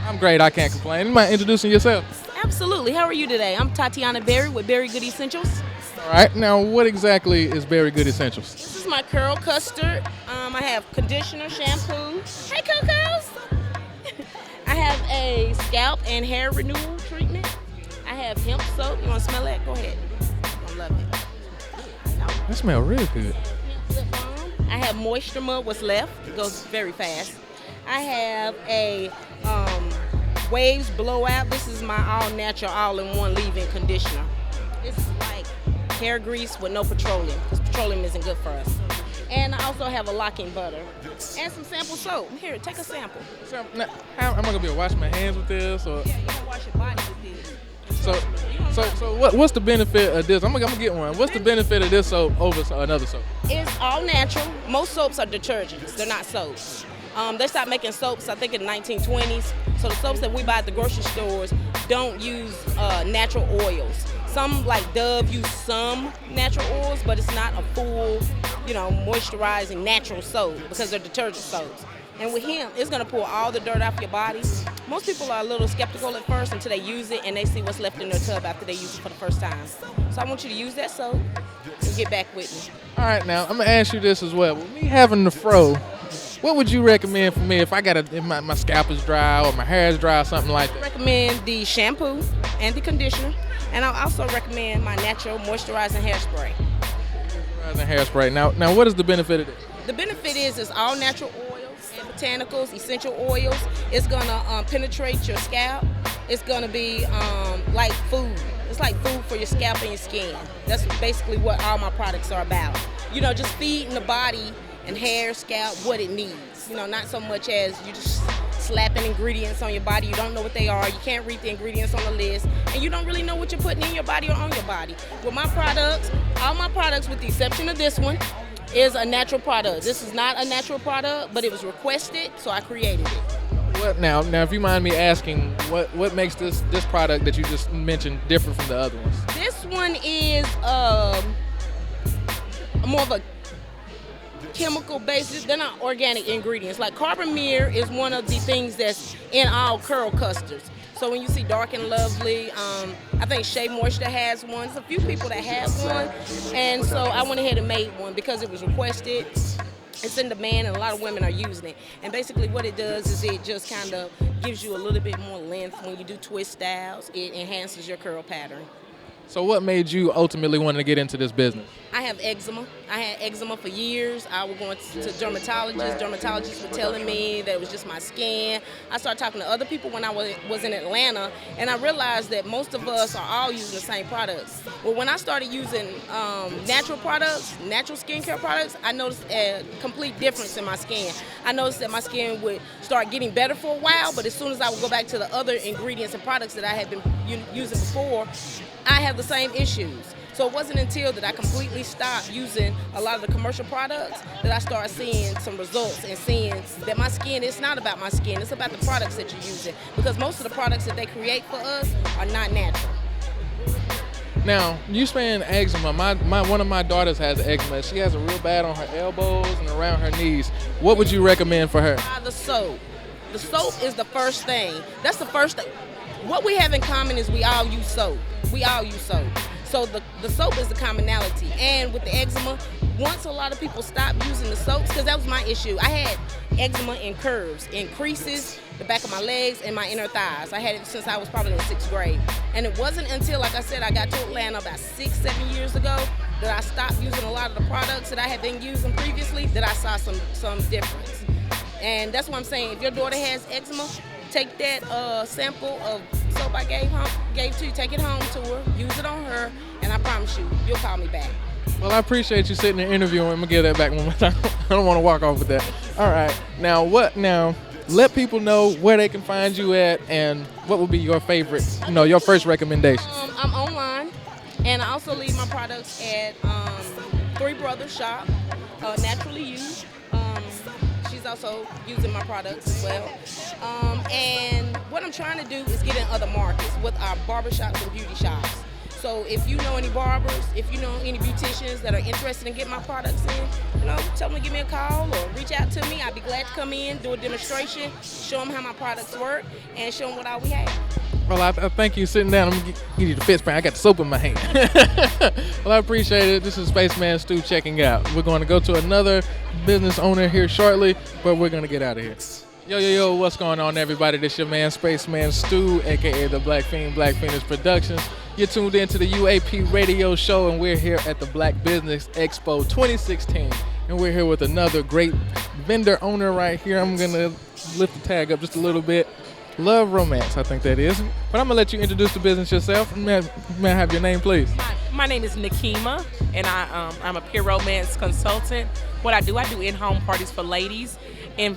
I'm great. I can't complain. You mind introducing yourself? Absolutely. How are you today? I'm Tatiana Berry with Berry Good Essentials. All right. Now, what exactly is Berry Good Essentials? This is my curl custard. I have conditioner, shampoo. Hey, Cocos! I have a scalp and hair renewal treatment. I have hemp soap. You want to smell that? Go ahead. I love it. That smells real good. I have moisture mud, what's left. It goes very fast. I have a Waves Blowout. This is my all-natural, all-in-one leave-in conditioner. It's like hair grease with no petroleum, because petroleum isn't good for us. And I also have a locking butter and some sample soap. Here, take a sample. Now, am I going to be able to wash my hands with this? Or? Yeah, you can wash your body with this. So what's the benefit of this? I'm gonna get one. What's the benefit of this soap over another soap? It's all natural. Most soaps are detergents. They're not soaps. They stopped making soaps, I think, in the 1920s. So the soaps that we buy at the grocery stores don't use natural oils. Some, like Dove, use some natural oils, but it's not a full, moisturizing natural soap because they're detergent soaps. And with him, it's going to pull all the dirt off your body. Most people are a little skeptical at first until they use it and they see what's left in their tub after they use it for the first time. So I want you to use that soap and get back with me. All right, now, I'm going to ask you this as well. With me having the fro, what would you recommend for me if my scalp is dry or my hair is dry or something like that? I recommend the shampoo and the conditioner. And I'll also recommend my natural moisturizing hairspray. Moisturizing hairspray. Now, what is the benefit of this? The benefit is it's all natural oils and botanicals, essential oils. It's gonna penetrate your scalp. It's gonna be like food. It's like food for your scalp and your skin. That's basically what all my products are about. Just feeding the body and hair, scalp what it needs. Not so much as you just slapping ingredients on your body. You don't know what they are. You can't read the ingredients on the list, and you don't really know what you're putting in your body or on your body. With my products, all my products, with the exception of this one, is a natural product. This is not a natural product, but it was requested, so I created it. What now, if you mind me asking, what makes this product that you just mentioned different from the other ones? This one is more of a chemical basis. They're not organic ingredients. Like Carbamere is one of the things that's in all curl custards. So when you see Dark and Lovely, I think Shea Moisture has one. There's a few people that have one. And so I went ahead and made one because it was requested. It's in demand and a lot of women are using it. And basically what it does is it just kind of gives you a little bit more length when you do twist styles. It enhances your curl pattern. So what made you ultimately want to get into this business? I have eczema. I had eczema for years. I was going to dermatologists. Dermatologists were telling me that it was just my skin. I started talking to other people when I was in Atlanta, and I realized that most of us are all using the same products. Well, when I started using natural products, natural skincare products, I noticed a complete difference in my skin. I noticed that my skin would start getting better for a while, but as soon as I would go back to the other ingredients and products that I had been using before, I have the same issues. So it wasn't until that I completely stopped using a lot of the commercial products that I started seeing some results and seeing that my skin, it's not about my skin, it's about the products that you're using. Because most of the products that they create for us are not natural. Now, you saying eczema. One of my daughters has eczema. She has it real bad on her elbows and around her knees. What would you recommend for her? The soap. The soap is the first thing. That's the first thing. What we have in common is we all use soap. We all use soap. So the soap is the commonality. And with the eczema, once a lot of people stopped using the soaps, because that was my issue. I had eczema in curves, in creases, the back of my legs, and my inner thighs. I had it since I was probably in 6th grade. And it wasn't until, like I said, I got to Atlanta about 6-7 years ago that I stopped using a lot of the products that I had been using previously, that I saw some difference. And that's what I'm saying. If your daughter has eczema, take that sample of soap I gave to you, take it home to her, use it on her, and I promise you, you'll call me back. Well, I appreciate you sitting there interviewing. I'm going to give that back one more time. I don't want to walk off with that. All right. Now, let people know where they can find you at and what would be your favorite, your first recommendation. I'm online, and I also leave my products at Three Brothers Shop, Naturally Used. She's also using my products as well. And what I'm trying to do is get in other markets with our barbershops and beauty shops. So if you know any barbers, if you know any beauticians that are interested in getting my products in, tell them to give me a call or reach out to me. I'd be glad to come in, do a demonstration, show them how my products work, and show them what all we have. Well, I thank you sitting down. I'm going to give you the fist bump. I got the soap in my hand. Well, I appreciate it. This is SpaceMan Stuw checking out. We're going to go to another business owner here shortly, but we're going to get out of here. Yo, what's going on, everybody? This your man, SpaceMan Stuw, a.k.a. the Black Phoenix Productions. You're tuned in to the UAPRadio show, and we're here at the Black Business Expo 2016. And we're here with another great vendor owner right here. I'm going to lift the tag up just a little bit. Love Romance, I think that is. But I'm going to let you introduce the business yourself. May I have your name, please? My name is Nakima, and I'm a peer romance consultant. What I do in-home parties for ladies, and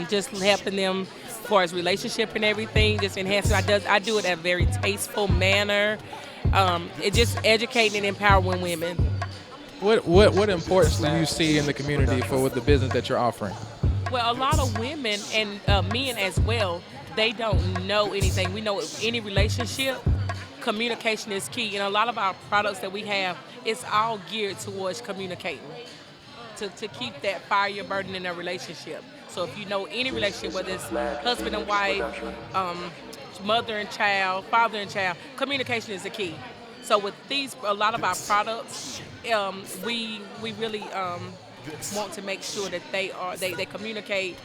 just helping them as far as relationship and everything, just enhancing. I do it in a very tasteful manner. It just educating and empowering women. What importance do you see in the community for the business that you're offering? Well, a lot of women and men as well, they don't know anything. We know any relationship, communication is key. And a lot of our products that we have, it's all geared towards communicating to keep that fire burning in a relationship. So if you know any relationship, whether it's husband and wife, mother and child, father and child, communication is the key. So with a lot of our products, we really want to make sure that they communicate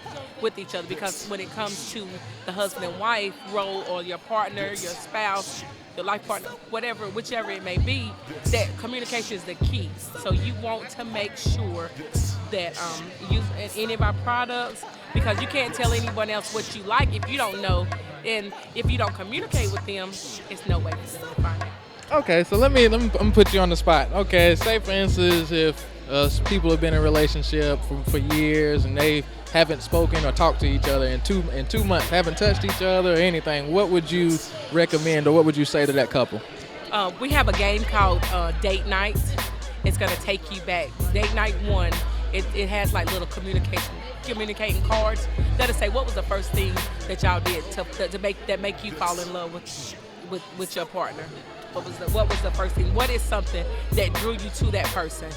with each other, because when it comes to the husband and wife role, or your partner, your spouse, your life partner, whichever it may be, that communication is the key. So you want to make sure that use any of our products, because you can't tell anyone else what you like if you don't know, and if you don't communicate with them, it's no way for them to find it. Okay, so let me put you on the spot. Okay, say for instance, if people have been in a relationship for years and they haven't spoken or talked to each other in 2 months, haven't touched each other or anything, what would you recommend, or what would you say to that couple? We have a game called Date Night. It's going to take you back. Date Night 1, it has like little communicating cards that'll say what was the first thing that y'all did to make you fall in love with your partner. What was the first thing? What is something that drew you to that person?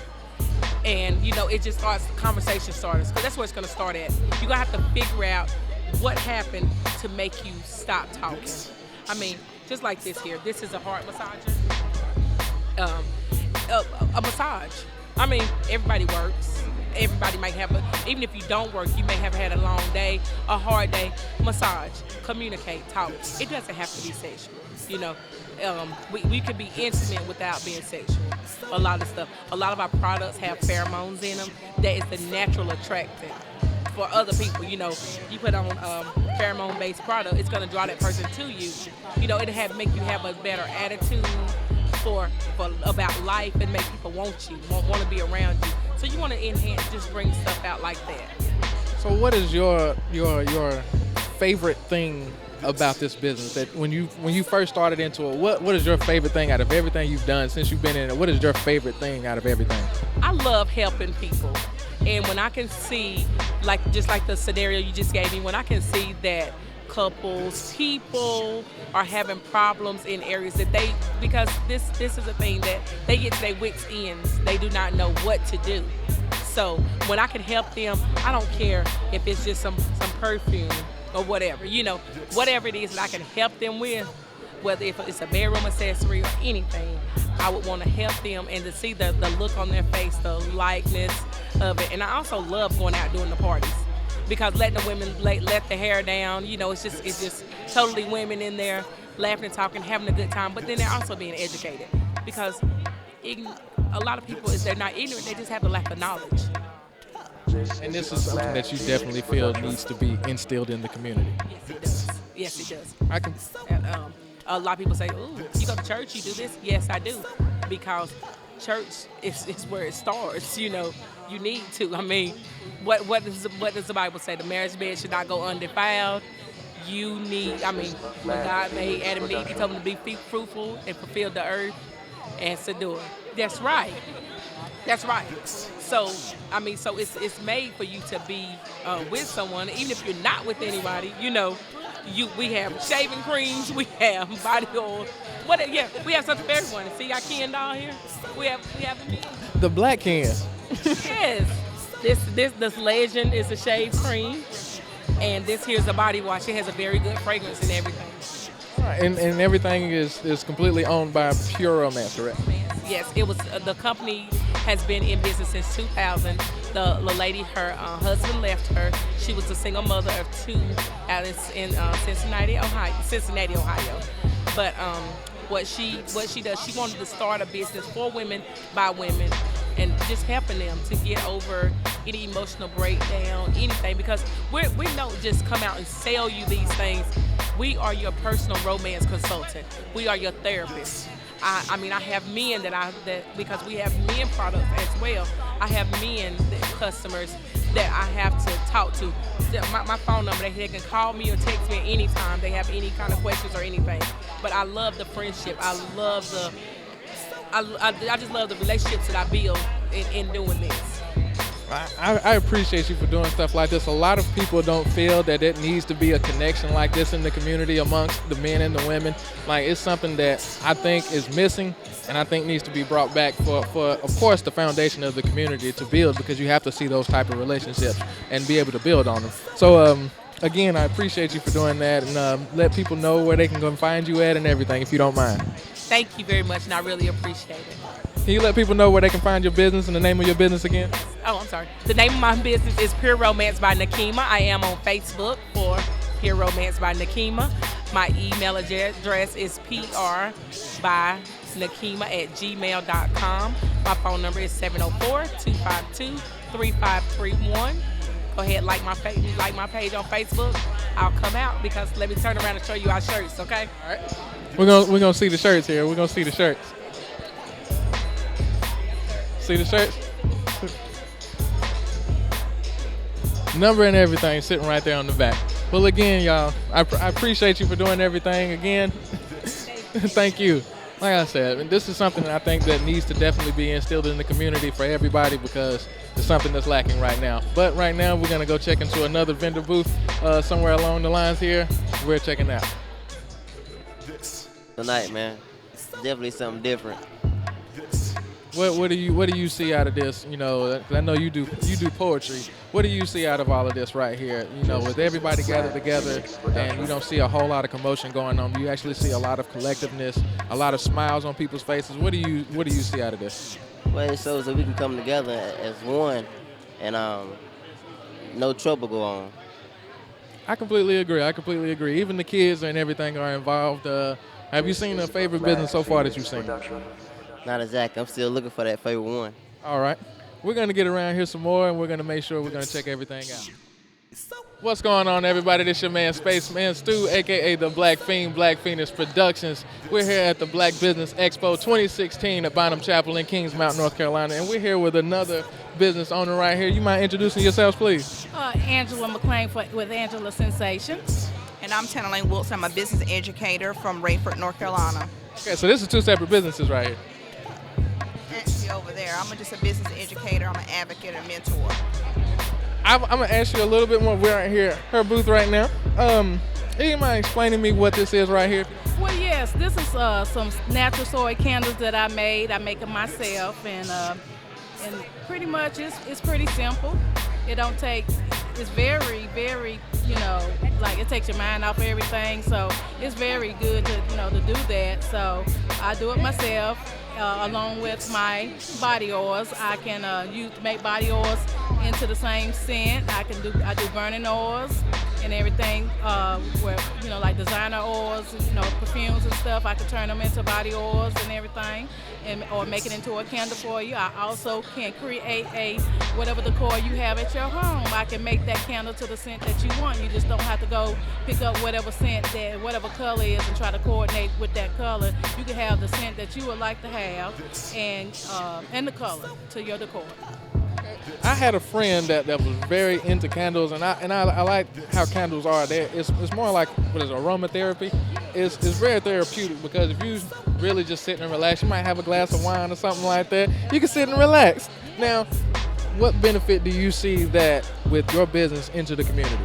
And it just starts conversation starters, because that's where it's going to start at. You're going to have to figure out what happened to make you stop talking. I mean, just like this here. This is a heart massager. A massage. I mean, everybody works. Everybody might have even if you don't work, you may have had a long day, a hard day. Massage, communicate, talk. It doesn't have to be sexual. We could be intimate without being sexual. A lot of our products have pheromones in them. That is the natural attractant for other people. You put on pheromone-based product, it's gonna draw that person to you. It'll make you have a better attitude for about life, and make people want you, want to be around you. So you want to enhance, just bring stuff out like that. So what is your favorite thing about this business? That when you first started into it, what is your favorite thing out of everything you've done since you've been in it? What is your favorite thing out of everything? I love helping people, and when I can see, just like the scenario you just gave me, when I can see that people are having problems in areas that because this is a thing that they get to their wits' ends. They do not know what to do. So when I can help them, I don't care if it's just some perfume or whatever, whatever it is that I can help them with, whether if it's a bedroom accessory or anything, I would want to help them, and to see the look on their face, the likeness of it. And I also love going out doing the parties, because letting the women let the hair down, it's just totally women in there laughing and talking, having a good time, but then they're also being educated, because a lot of people, they're not ignorant, they just have a lack of knowledge. And this is something that you definitely feel needs to be instilled in the community. Yes, it does. A lot of people say, "Ooh, you go to church, you do this?" Yes, I do, because church is where it starts. You need to. I mean, what does the Bible say? The marriage bed should not go undefiled. you need, I mean, when God made Adam and Eve, he told them to be fruitful and fulfill the earth and subdue it. That's right. That's right. So, I mean, so it's made for you to be with someone, even if you're not with anybody, you know. We have shaving creams, we have body oil. We have something for everyone. See our Ken doll here? We have them. The black Ken. Yes. This Legend is a shave cream, and this here's a body wash. It has a very good fragrance and everything. All right, and everything is completely owned by Pure Romance, correct? Yes, it was. The company has been in business since 2000. The lady, her husband left her. She was a single mother of 2 out in Cincinnati, Ohio. But what she does, she wanted to start a business for women by women, and just helping them to get over any emotional breakdown, anything, because we don't just come out and sell you these things. We are your personal romance consultant. We are your therapist. I mean, I have men that because we have men products as well. I have men customers that I have to talk to. My phone number, they can call me or text me anytime they have any kind of questions or anything. But I love the friendship. I just love the relationships that I build in doing this. I appreciate you for doing stuff like this. A lot of people don't feel that it needs to be a connection like this in the community amongst the men and the women. Like, it's something that I think is missing, and I think needs to be brought back for of course, the foundation of the community to build, because you have to see those type of relationships and be able to build on them. So, again, I appreciate you for doing that, and let people know where they can go and find you at and everything, if you don't mind. Thank you very much, and I really appreciate it. Can you let people know where they can find your business and the name of your business again? Oh, I'm sorry. The name of my business is Pure Romance by Nakima. I am on Facebook for Pure Romance by Nakima. My email address is prbynakima@gmail.com. My phone number is 704-252-3531. Go ahead, like my page on Facebook. I'll come out, because let me turn around and show you our shirts, okay? All right. We're gonna see the shirts here. We're gonna see the shirts. See the shirts? Number and everything sitting right there on the back. Well, again, y'all, I appreciate you for doing everything again. Thank you. Like I said, this is something that I think that needs to definitely be instilled in the community for everybody, because it's something that's lacking right now. But right now, we're gonna go check into another vendor booth somewhere along the lines here. We're checking out. Tonight, man, it's definitely something different. What do you see out of this? You know, 'cause I know you do poetry. What do you see out of all of this right here? You know, with everybody gathered together, and you don't see a whole lot of commotion going on. You actually see a lot of collectiveness, a lot of smiles on people's faces. What do you see out of this? Well, it shows that we can come together as one, and no trouble go on. I completely agree. Even the kids and everything are involved. Have you seen a favorite business so far that you've seen? Not exactly. I'm still looking for that favorite one. All right. We're going to get around here some more, and we're going to make sure we're going to check everything out. What's going on, everybody? This your man, SpaceMan Stuw, a.k.a. the Black Fiend, Black Phoenix Productions. We're here at the Black Business Expo 2016 at Bonham Chapel in Kings Mountain, North Carolina, and we're here with another business owner right here. You mind introducing yourselves, please? Angela McClain with Angela Sensation. And I'm Tanner Lane Wilson. I'm a business educator from Rayford, North Carolina. Okay, so this is 2 separate businesses right here. Actually, over there, I'm just a business educator. I'm an advocate and mentor. I'm going to ask you a little bit more. We're here at her booth right now. Do you mind explaining to me what this is right here? Well, yes, this is some natural soy candles that I made. I make them myself, and pretty much it's pretty simple. It don't take, it's very, very, like it takes your mind off everything. So it's very good to, to do that. So I do it myself. Along with my body oils, I can make body oils into the same scent. I do burning oils and everything, where like designer oils, perfumes and stuff. I can turn them into body oils and everything, or make it into a candle for you. I also can create whatever decor you have at your home. I can make that candle to the scent that you want. You just don't have to go pick up whatever scent that whatever color is and try to coordinate with that color. You can have the scent that you would like to have and the color to your decor. I had a friend that was very into candles, and I like how candles are. It's more like what is it, aromatherapy. It's very therapeutic because if you really just sit and relax, you might have a glass of wine or something like that. You can sit and relax. Now, what benefit do you see that with your business into the community?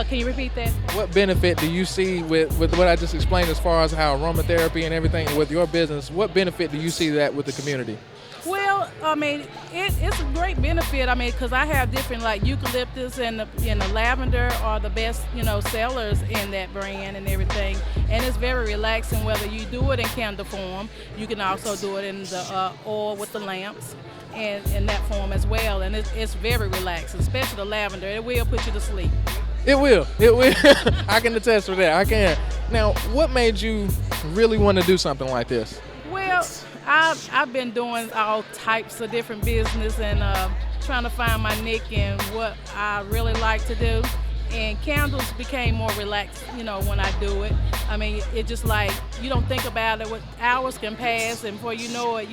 Can you repeat that? What benefit do you see with what I just explained as far as how aromatherapy and everything with your business? What benefit do you see that with the community? Well, I mean, it's a great benefit. I mean, because I have different like eucalyptus and the lavender are the best, sellers in that brand and everything. And it's very relaxing. Whether you do it in candle form, you can also do it in the oil with the lamps, and in that form as well. And it's very relaxing, especially the lavender. It will put you to sleep. It will. I can attest to that. I can. Now, what made you really want to do something like this? Well, I've been doing all types of different business and trying to find my niche and what I really like to do. And candles became more relaxed, when I do it. I mean, it just like, you don't think about it, hours can pass, and before you know it,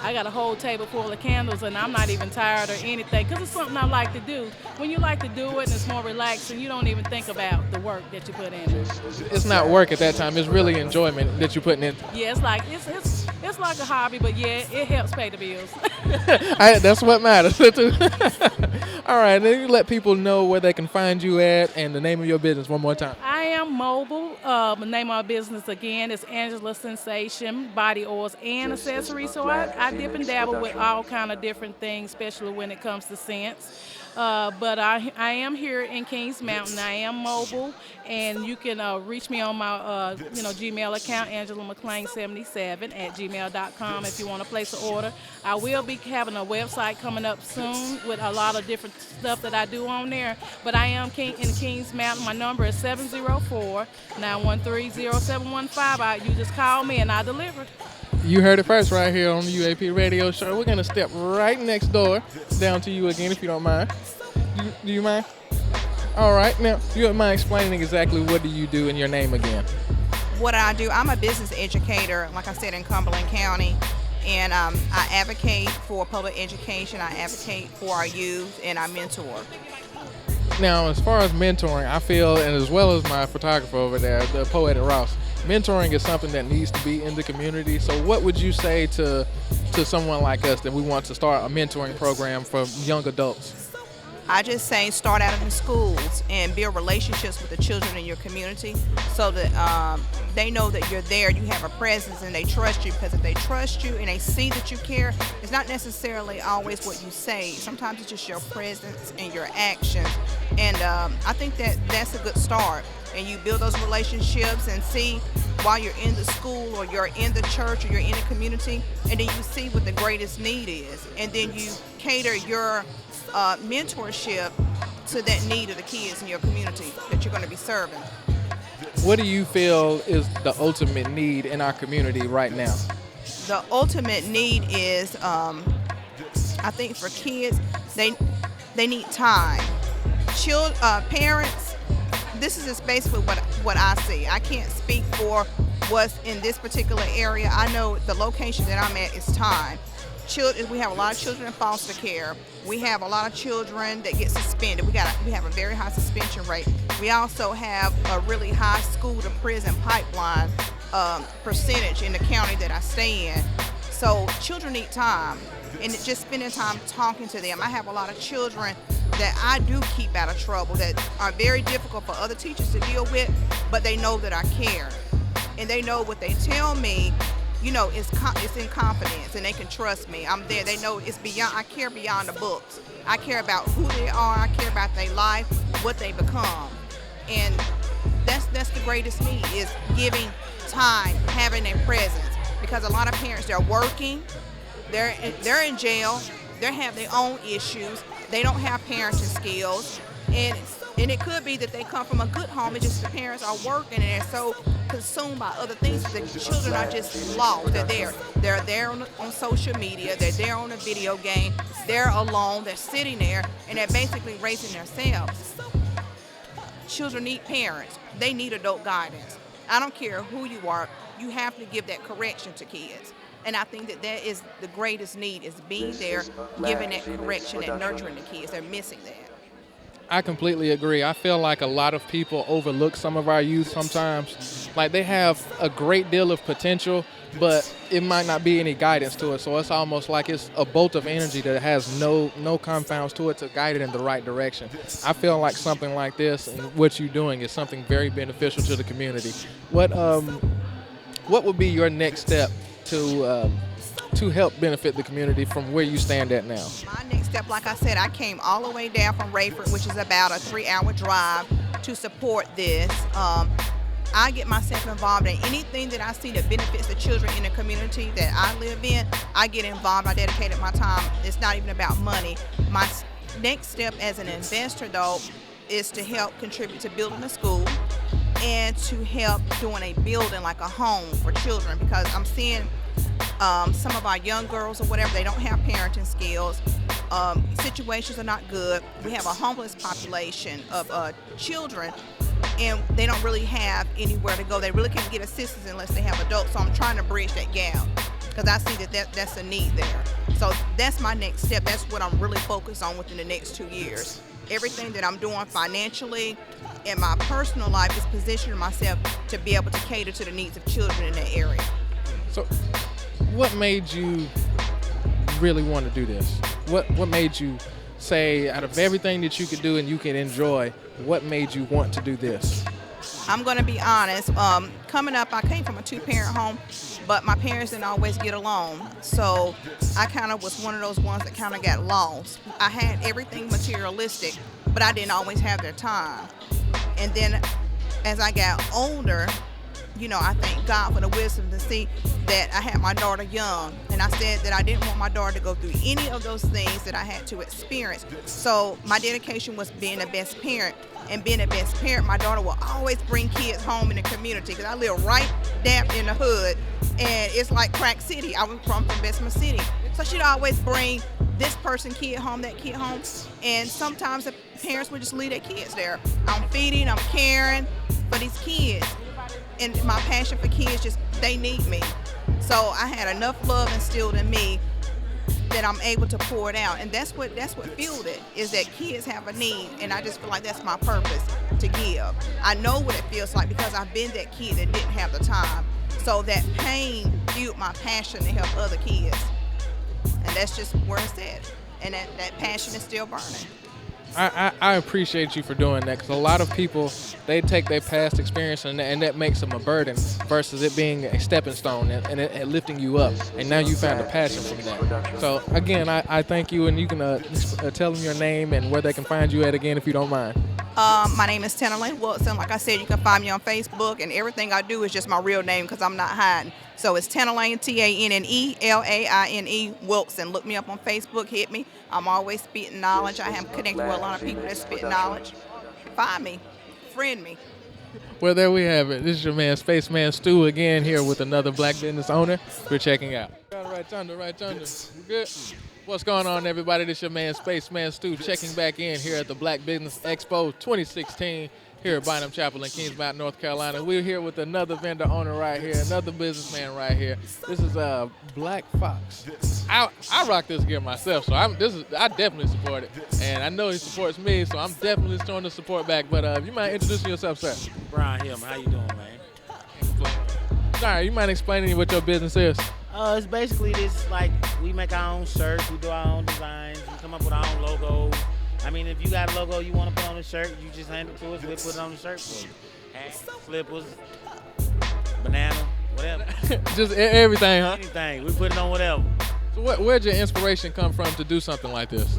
I got a whole table full of candles, and I'm not even tired or anything, because it's something I like to do. When you like to do it and it's more relaxing, you don't even think about the work that you put in it. It's not work at that time, it's really enjoyment that you're putting in. Yeah, it's like a hobby, but yeah, it helps pay the bills. That's what matters. All right, then you let people know where they can find you at and the name of your business one more time. I am mobile. The name of my business again is Angela Sensation Body Oils and Accessories. So I dip and dabble with all kind of different things, especially when it comes to scents. But I am here in Kings Mountain. I am mobile, and you can reach me on my Gmail account, AngelaMcClain77@gmail.com, if you want to place an order. I will be having a website coming up soon with a lot of different stuff that I do on there. But I am in Kings Mountain. My number is 704-913-0715. You just call me and I deliver. You heard it first right here on the UAP Radio Show. We're going to step right next door down to you again, if you don't mind. Do you mind? All right. Now, you don't mind explaining exactly what do you do in your name again? What I do, I'm a business educator, like I said, in Cumberland County. And I advocate for public education. I advocate for our youth, and I mentor. Now, as far as mentoring, I feel, and as well as my photographer over there, the Poetic Ross, mentoring is something that needs to be in the community. So what would you say to someone like us that we want to start a mentoring program for young adults? I just say start out in the schools and build relationships with the children in your community so that they know that you're there, you have a presence, and they trust you. Because if they trust you and they see that you care, it's not necessarily always what you say. Sometimes it's just your presence and your actions. And I think that's a good start. And you build those relationships and see while you're in the school or you're in the church or you're in the community, and then you see what the greatest need is. And then you cater your mentorship to that need of the kids in your community that you're going to be serving. What do you feel is the ultimate need in our community right now? The ultimate need is, I think for kids, they need time. Parents, this is just basically what I see. I can't speak for what's in this particular area. I know the location that I'm at is time. We have a lot of children in foster care. We have a lot of children that get suspended. We have a very high suspension rate. We also have a really high school to prison pipeline percentage in the county that I stay in. So children need time, and just spending time talking to them. I have a lot of children that I do keep out of trouble that are very difficult for other teachers to deal with, but they know that I care, and they know what they tell me. It's in confidence, and they can trust me. I'm there. They know it's beyond. I care beyond the books. I care about who they are. I care about their life, what they become, and that's the greatest need is giving time, having a presence. Because a lot of parents, they're working, they're in jail, they have their own issues. They don't have parenting skills, and it could be that they come from a good home. It's just the parents are working and they're so consumed by other things that the children are just lost. They're there on social media. They're there on a video game. They're alone. They're sitting there, and they're basically raising themselves. Children need parents. They need adult guidance. I don't care who you are. You have to give that correction to kids. And I think that is the greatest need, is being there, giving that correction and nurturing the kids. They're missing that. I completely agree. I feel like a lot of people overlook some of our youth sometimes. Like, they have a great deal of potential, but it might not be any guidance to it. So it's almost like it's a bolt of energy that has no confounds to it to guide it in the right direction. I feel like something like this and what you're doing is something very beneficial to the community. What would be your next step to help benefit the community from where you stand at now? My next step, like I said, I came all the way down from Rayford, which is about a 3-hour drive, to support this. I get myself involved in anything that I see that benefits the children in the community that I live in. I get involved. I dedicated my time. It's not even about money. My next step as an investor, though, is to help contribute to building a school and to help doing a building, like a home for children, because I'm seeing some of our young girls or whatever, they don't have parenting skills. Situations are not good. We have a homeless population of children, and they don't really have anywhere to go. They really can't get assistance unless they have adults. So I'm trying to bridge that gap, because I see that's a need there. So that's my next step. That's what I'm really focused on within the next 2 years. Everything that I'm doing financially in my personal life is positioning myself to be able to cater to the needs of children in that area. So what made you really want to do this? What made you say, out of everything that you could do and you can enjoy, what made you want to do this? I'm going to be honest. Coming up, I came from a 2-parent home, but my parents didn't always get along. So I kind of was one of those ones that kind of got lost. I had everything materialistic, but I didn't always have their time. And then as I got older, I thank God for the wisdom to see that I had my daughter young. And I said that I didn't want my daughter to go through any of those things that I had to experience. So my dedication was being the best parent. And being a best parent, my daughter will always bring kids home in the community, because I live right dap in the hood, and it's like crack city. I was from Bessemer City. So she'd always bring this person kid home, that kid home, and sometimes the parents would just leave their kids there. I'm feeding, I'm caring for these kids. And my passion for kids, just, they need me. So I had enough love instilled in me that I'm able to pour it out. And that's what fueled it, is that kids have a need, and I just feel like that's my purpose, to give. I know what it feels like because I've been that kid that didn't have the time. So that pain fueled my passion to help other kids. And that's just where it's at. And that passion is still burning. I appreciate you for doing that, because a lot of people, they take their past experience and that makes them a burden versus it being a stepping stone and it lifting you up. And now you found a passion from that. So again, I thank you, and you can tell them your name and where they can find you at again, if you don't mind. My name is Tennerlane Wilson. Like I said, you can find me on Facebook, and everything I do is just my real name because I'm not hiding. So it's Tennerlane, Tannelaine Wilson. Look me up on Facebook, hit me. I'm always spitting knowledge. I have connected with a lot of people that spit knowledge. Find me, friend me. Well, there we have it. This is your man, SpaceMan Stuw, again here with another black business owner we're checking out. Right under. You good? What's going on, everybody? This is your man, SpaceMan Stuw, checking back in here at the Black Business Expo 2016 here at Bynum Chapel in Kings Mountain, North Carolina. We're here with another vendor owner right here, another businessman right here. This is Black Fox. I rock this gear myself, so I definitely support it. And I know he supports me, so I'm definitely showing the support back. But you mind introducing yourself, sir? Brian Hill, how you doing, man? All right, you mind explaining what your business is? It's basically this, like, we make our own shirts, we do our own designs, we come up with our own logos. I mean, if you got a logo you want to put on the shirt, you just hand it to us, we'll put it on the shirt for you. Hats, slippers, banana, whatever. Just everything, huh? Anything, we put it on whatever. So where'd your inspiration come from to do something like this?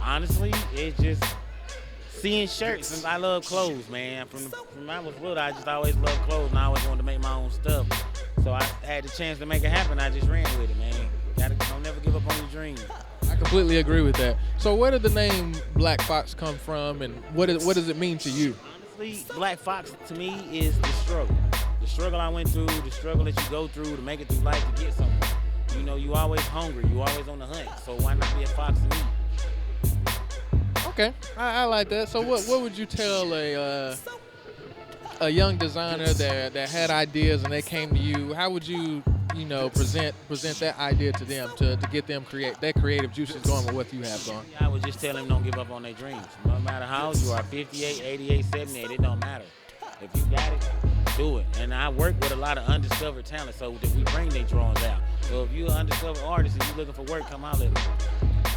Honestly, it's just seeing shirts, and I love clothes, man. From when I was little, I just always loved clothes, and I always wanted to make my own stuff. So I had the chance to make it happen. I just ran with it, man. Don't never give up on your dreams. I completely agree with that. So where did the name Black Fox come from, and what does it mean to you? Honestly, Black Fox to me is the struggle. The struggle I went through, the struggle that you go through to make it through life to get somewhere. You know, you always hungry, you always on the hunt. So why not be a fox and eat? Okay, I like that. So what would you tell a young designer that had ideas and they came to you? How would you present that idea to them to get them create their creative juices going with what you have going? I would just tell them don't give up on their dreams. No matter how old you are, 58, 88, 78, it don't matter. If you got it, do it. And I work with a lot of undiscovered talent, so that we bring their drawings out. So if you're an undiscovered artist and you're looking for work, come out at me.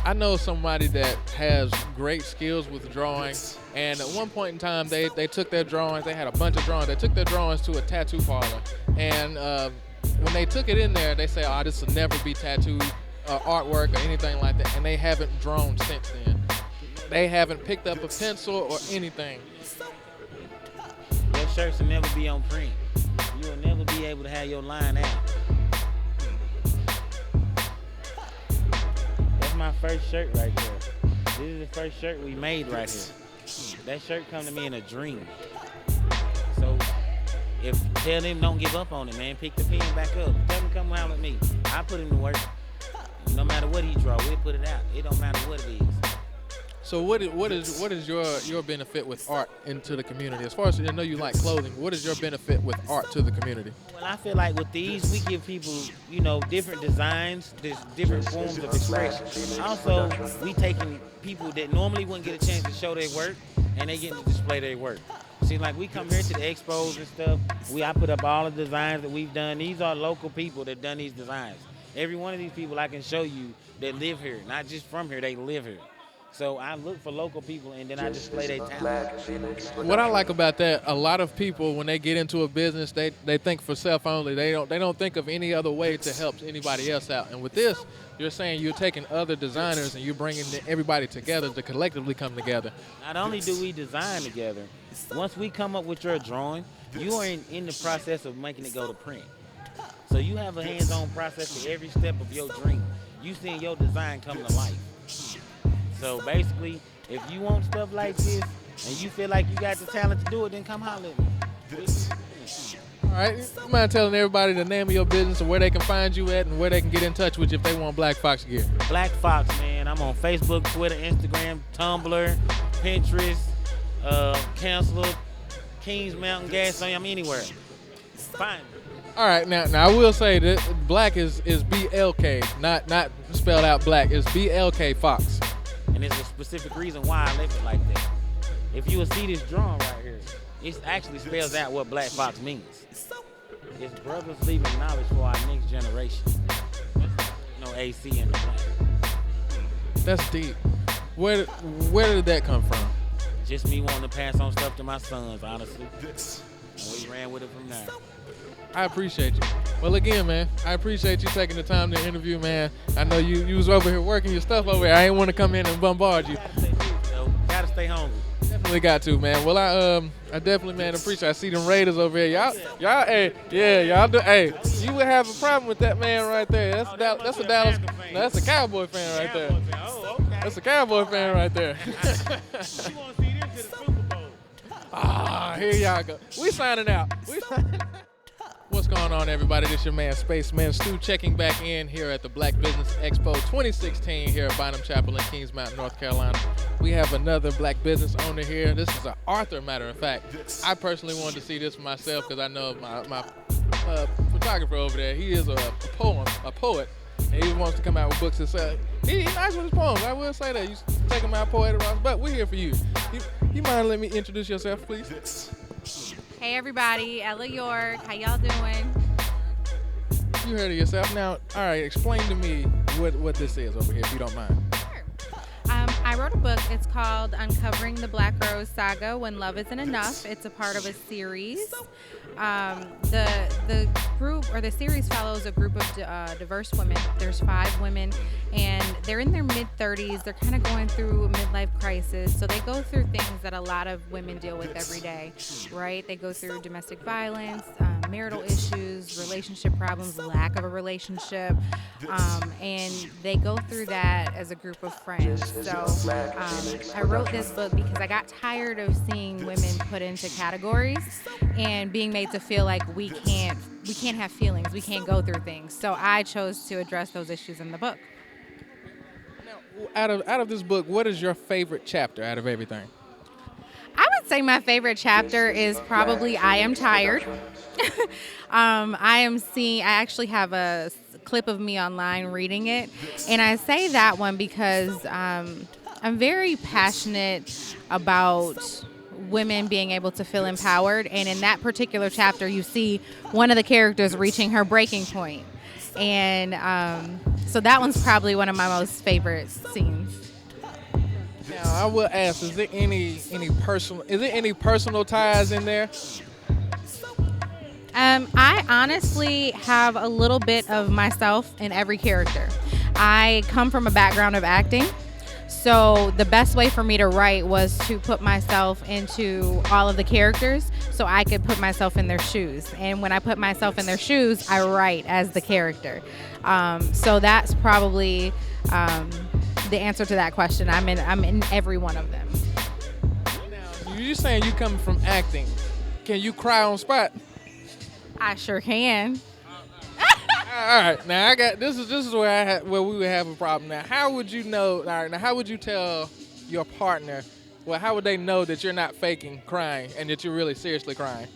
I know somebody that has great skills with drawing, and at one point in time, they took their drawings, they had a bunch of drawings, they took their drawings to a tattoo parlor, and when they took it in there, they say, oh, this will never be tattooed artwork or anything like that, and they haven't drawn since then. They haven't picked up a pencil or anything. Your shirts will never be on print. You will never be able to have your line out. That's my first shirt right there. This is the first shirt we made right here. That shirt come to me in a dream. So tell them don't give up on it, man. Pick the pen back up. Tell them come around with me. I put him to work. No matter what he draw, we'll put it out. It don't matter what it is. So what is your benefit with art into the community? As far as I know you like clothing, what is your benefit with art to the community? Well, I feel like with these, we give people, different designs, different forms of expression. Also, we taking people that normally wouldn't get a chance to show their work, and they get to display their work. See, like we come here to the expos and stuff. I put up all the designs that we've done. These are local people that done these designs. Every one of these people I can show you that live here, not just from here, they live here. So I look for local people, and then I display their talent. What I like about that, a lot of people, when they get into a business, they think for self only. They don't think of any other way to help anybody else out. And with this, you're saying you're taking other designers and you're bringing everybody together to collectively come together. Not only do we design together, once we come up with your drawing, you are in the process of making it go to print. So you have a hands-on process for every step of your dream. You seeing your design come to life. So basically, if you want stuff like this and you feel like you got the talent to do it, then come holler at me. All right, you mind telling everybody the name of your business and where they can find you at and where they can get in touch with you if they want Black Fox gear? Black Fox, man. I'm on Facebook, Twitter, Instagram, Tumblr, Pinterest, Counselor, Kings Mountain Gas. I'm anywhere. Find me. All right, now I will say that Black is BLK, not spelled out Black. It's BLK Fox. And there's a specific reason why I left it like that. If you will see this drawing right here, it actually spells out what Black Fox means. It's brothers leaving knowledge for our next generation. No AC in the black. That's deep. Where did that come from? Just me wanting to pass on stuff to my sons, honestly. And we ran with it from there. I appreciate you. Well, again, man, I appreciate you taking the time to interview, man. I know you was over here working your stuff over here. I ain't want to come in and bombard you. Gotta stay hungry. Definitely got to, man. Well, I definitely, man, appreciate. I see them Raiders over here. Y'all, hey, yeah, y'all do. Hey, you would have a problem with that man right there. That's a Dallas. No, that's a Cowboy fan right there. Oh, okay. That's a Cowboy fan right there. You want to see them to the Super Bowl? Ah, here y'all go. We signing out. What's going on, everybody? This your man, SpaceMan Stuw, checking back in here at the Black Business Expo 2016 here at Bynum Chapel in Kings Mountain, North Carolina. We have another black business owner here. This is an author, matter of fact. I personally wanted to see this for myself because I know my photographer over there, he is a poet, and he wants to come out with books himself. He's nice with his poems, I will say that. You take him out poetic, but we're here for you. You mind letting me introduce yourself, please? Hey everybody, Ella York, how y'all doing? You heard it yourself. Now, all right, explain to me what this is over here, if you don't mind. I wrote a book. It's called Uncovering the Black Rose Saga, When Love Isn't Enough. It's a part of a series. The group, or the series, follows a group of diverse women. There's 5 women, and they're in their mid-30s. They're kind of going through a midlife crisis. So they go through things that a lot of women deal with every day, right? They go through domestic violence, marital issues, relationship problems, lack of a relationship, and they go through that as a group of friends. So I wrote this book because I got tired of seeing women put into categories and being made to feel like we can't have feelings, we can't go through things. So I chose to address those issues in the book. Now, out of this book, what is your favorite chapter out of everything? I would say my favorite chapter is probably I Am Tired. I actually have a clip of me online reading it. And I say that one because I'm very passionate about women being able to feel empowered. And in that particular chapter, you see one of the characters reaching her breaking point. And so that one's probably one of my most favorite scenes. Now, I will ask, is there any personal ties in there? I honestly have a little bit of myself in every character. I come from a background of acting, so the best way for me to write was to put myself into all of the characters so I could put myself in their shoes. And when I put myself in their shoes, I write as the character. So that's probably the answer to that question. I'm in every one of them. Now, you're saying you come from acting. Can you cry on spot? I sure can. All right, now I got this is where we would have a problem. Now, how would you know? All right, now how would you tell your partner? Well, how would they know that you're not faking crying and that you're really seriously crying?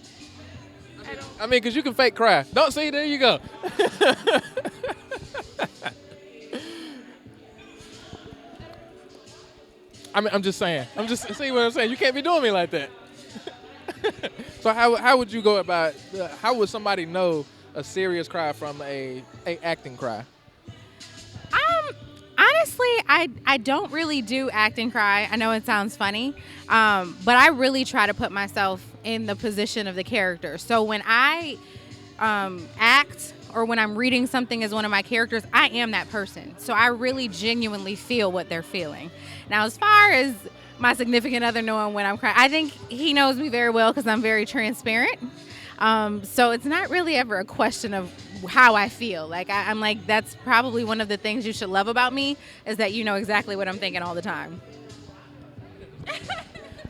I mean, because you can fake cry. Don't see, there you go. I'm just saying. See what I'm saying? You can't be doing me like that. So how would you go about? How would somebody know a serious cry from a acting cry? Honestly, I don't really do acting cry. I know it sounds funny, but I really try to put myself in the position of the character. So when I act or when I'm reading something as one of my characters, I am that person. So I really genuinely feel what they're feeling. Now, as far as my significant other knowing when I'm crying, I think he knows me very well because I'm very transparent. So it's not really ever a question of how I feel. Like I'm like, that's probably one of the things you should love about me is that you know exactly what I'm thinking all the time.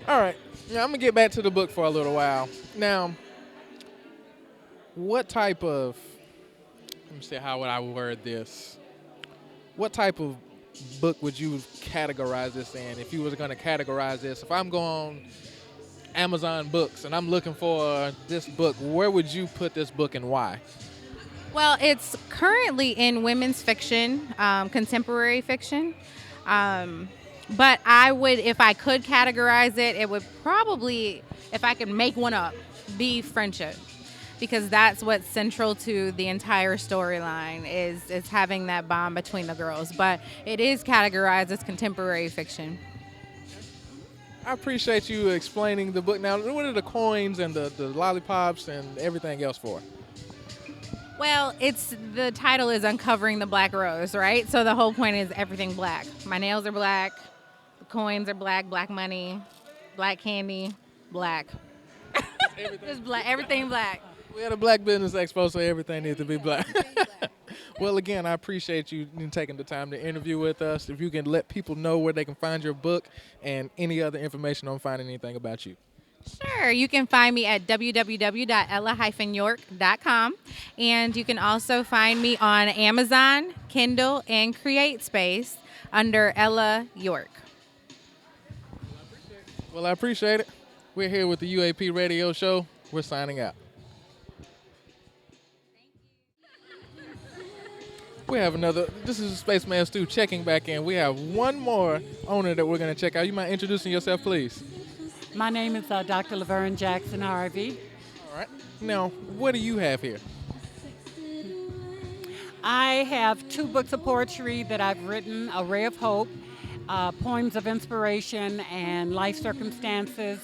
All right. Yeah, I'm gonna get back to the book for a little while. Now, what type of, let me see, how would I word this? What type of book would you categorize this in? If you was gonna categorize this, if I'm going Amazon Books and I'm looking for this book, where would you put this book and why? Well, it's currently in women's fiction, contemporary fiction. But I would, if I could categorize it, it would probably, if I could make one up, be friendship. Because that's what's central to the entire storyline is having that bond between the girls. But it is categorized as contemporary fiction. I appreciate you explaining the book. Now, what are the coins and the lollipops and everything else for? Well, the title is Uncovering the Black Rose, right? So the whole point is everything black. My nails are black, the coins are black, black money, black candy, black. Just black, everything black. We had a Black Business Expo, so everything needs to be black. Well, again, I appreciate you taking the time to interview with us. If you can let people know where they can find your book and any other information on finding anything about you. Sure. You can find me at www.ella-york.com. And you can also find me on Amazon, Kindle, and CreateSpace under Ella York. Well, I appreciate it. We're here with the UAP Radio Show. We're signing out. We have this is SpaceMan Stuw checking back in. We have one more owner that we're going to check out. You mind introducing yourself, please? My name is Dr. Laverne Jackson Harvey. All right. Now, what do you have here? I have 2 books of poetry that I've written, A Ray of Hope, Poems of Inspiration, and Life Circumstances.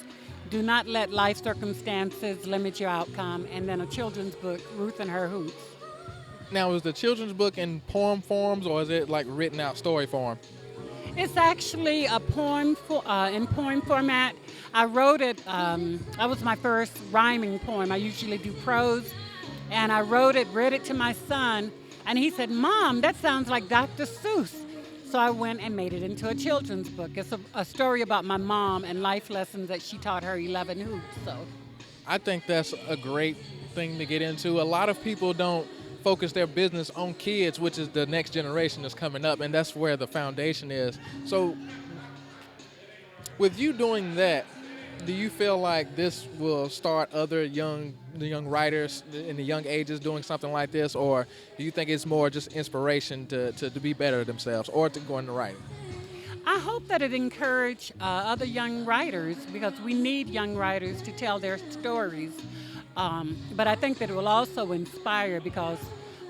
Do not let life circumstances limit your outcome. And then a children's book, Ruth and Her Hoops. Now, is the children's book in poem forms or is it like written out story form? It's actually a poem in poem format. I wrote it, that was my first rhyming poem. I usually do prose. And I wrote it, read it to my son, and he said, "Mom, that sounds like Dr. Seuss." So I went and made it into a children's book. It's a story about my mom and life lessons that she taught her 11 hoops. So I think that's a great thing to get into. A lot of people don't focus their business on kids, which is the next generation that's coming up, and that's where the foundation is. So with you doing that, do you feel like this will start other the young writers in the young ages doing something like this, or do you think it's more just inspiration to be better at themselves or to go into writing? I hope that it encourage other young writers, because we need young writers to tell their stories. But I think that it will also inspire, because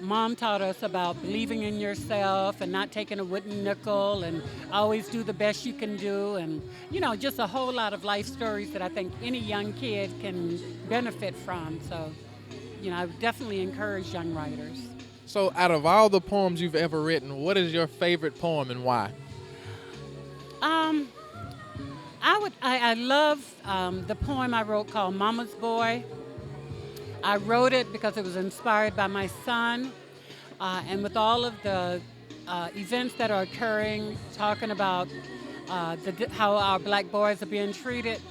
Mom taught us about believing in yourself and not taking a wooden nickel and always do the best you can do, and just a whole lot of life stories that I think any young kid can benefit from. So, I would definitely encourage young writers. So out of all the poems you've ever written, what is your favorite poem and why? I love the poem I wrote called Mama's Boy. I wrote it because it was inspired by my son, and with all of the events that are occurring, talking about how our black boys are being treated,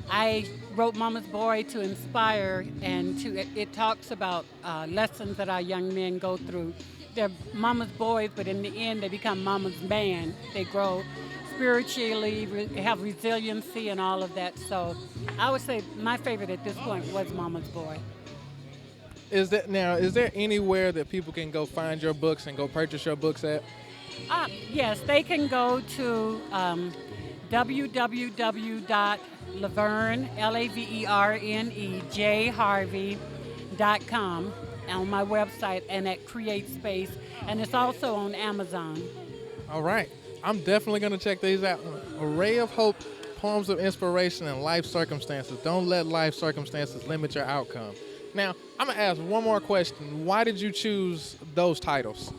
I wrote Mama's Boy to inspire, and it talks about lessons that our young men go through. They're mama's boys, but in the end, they become mama's man. They grow spiritually, have resiliency and all of that. So I would say my favorite at this point was Mama's Boy. Is there anywhere that people can go find your books and go purchase your books at? Yes, they can go to www.laverne, LaverneJHarvey.com on my website and at Create Space, and it's also on Amazon. All right. I'm definitely going to check these out. A Ray of Hope, Poems of Inspiration and Life Circumstances. Don't let life circumstances limit your outcome. Now, I'm going to ask one more question. Why did you choose those titles?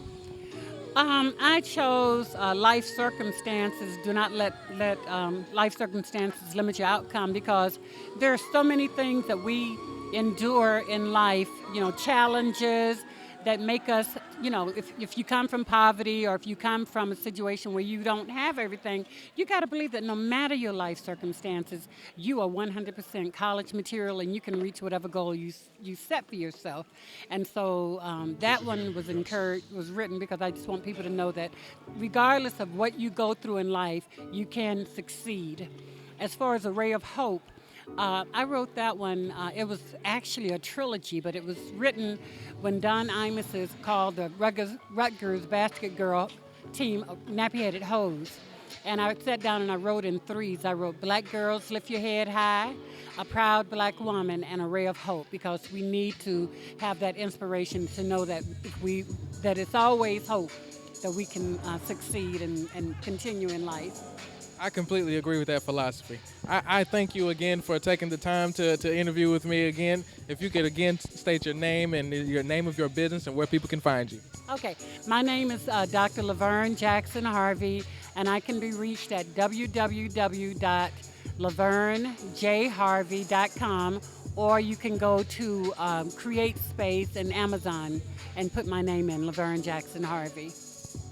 I chose Life Circumstances. Do not let life circumstances limit your outcome, because there are so many things that we endure in life, challenges that make us, if you come from poverty or if you come from a situation where you don't have everything, you got to believe that no matter your life circumstances, you are 100% college material and you can reach whatever goal you set for yourself. And so that one was written because I just want people to know that regardless of what you go through in life, you can succeed. As far as A Ray of Hope, I wrote that one. It was actually a trilogy, but it was written when Don Imus called the Rutgers basket girl team Nappy-Headed Hoes. And I sat down and I wrote in threes. I wrote Black Girls Lift Your Head High, A Proud Black Woman, and A Ray of Hope, because we need to have that inspiration to know that that it's always hope that we can succeed and continue in life. I completely agree with that philosophy. I thank you again for taking the time to interview with me again. If you could again state your name and your name of your business and where people can find you. Okay, my name is Dr. Laverne Jackson Harvey, and I can be reached at www.lavernejharvey.com, or you can go to Create Space and Amazon and put my name in, Laverne Jackson Harvey.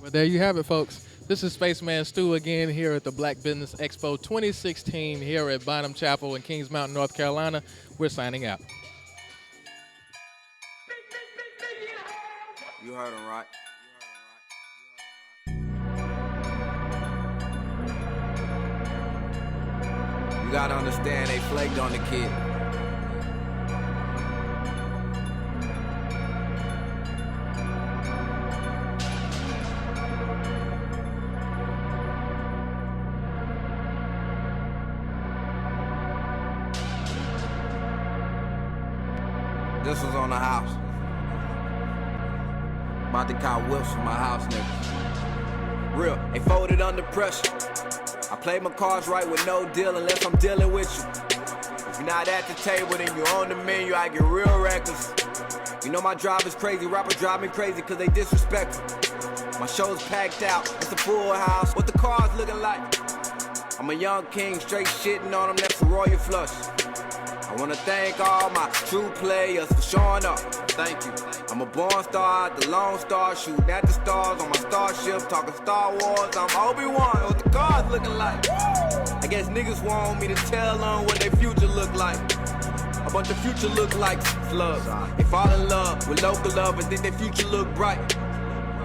Well, there you have it, folks. This is SpaceMan Stuw again here at the Black Business Expo 2016 here at Bonham Chapel in Kings Mountain, North Carolina. We're signing out. You heard him right. You gotta understand, they flaked on the kid. This was on the house. About to cop whips for my house niggas. Real, they folded under pressure. I play my cards right with no deal unless I'm dealing with you. If you're not at the table, then you're on the menu, I get real reckless. You know my drive is crazy, rappers drive me crazy cause they disrespectful. My show's packed out, it's a full house. What the cars looking like? I'm a young king, straight shitting on them, that's a royal flush. I wanna thank all my true players for showing up. Thank you. I'm a born star, the Lone Star, shooting at the stars on my starship, talking Star Wars. I'm Obi-Wan, what the cars looking like? I guess niggas want me to tell them what their future look like. A bunch of future look like slugs. They fall in love with local love and think their future look bright.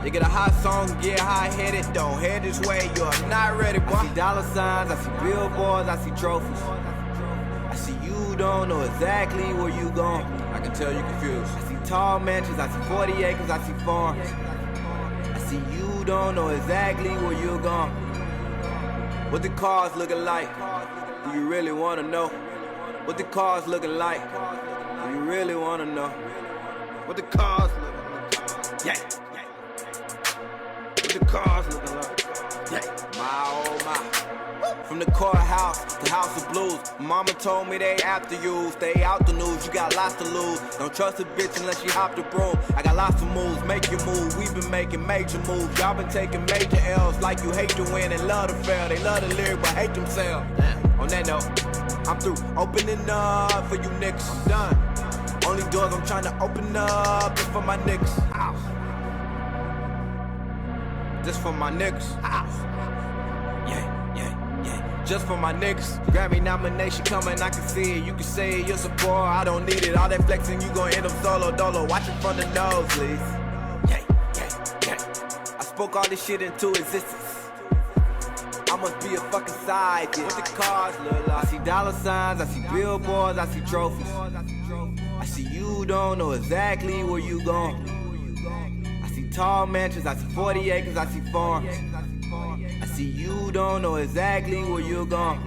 They get a hot song, get high-headed, don't head this way, you're not ready, boy. I see dollar signs, I see billboards, I see trophies. you don't know exactly where you going. I can tell you confused. I see tall mansions, I see 40 acres, I see farms. I see you don't know exactly where you're going. What the cars looking like? Do you really wanna know? What the cars looking like? Do you really wanna know? What the cars looking like? Yeah. What the cars looking like? Yeah. My oh my. From the courthouse to House of Blues, mama told me they after you. Stay out the news, you got lots to lose. Don't trust a bitch unless she hop the broom. I got lots of moves, make your move. We've been making major moves. Y'all been taking major L's like you hate to win and love to fail. They love the lyric but hate themselves. On that note, I'm through opening up for you niggas. I'm done. Only doors I'm trying to open up is for my niggas. Ow. Just for my niggas. Ow. Yeah. Just for my niggas. Grammy nomination coming, I can see it. You can say it, your support, I don't need it. All that flexing, you gon' end up solo dolo. Watch it from the nose, please. Yeah. I spoke all this shit into existence. I must be a fucking side bitch. What the cars look like? I see dollar signs, I see billboards, I see trophies. I see you don't know exactly where you going. I see tall mansions, I see 40 acres, I see farms. I see you don't know exactly where you're going.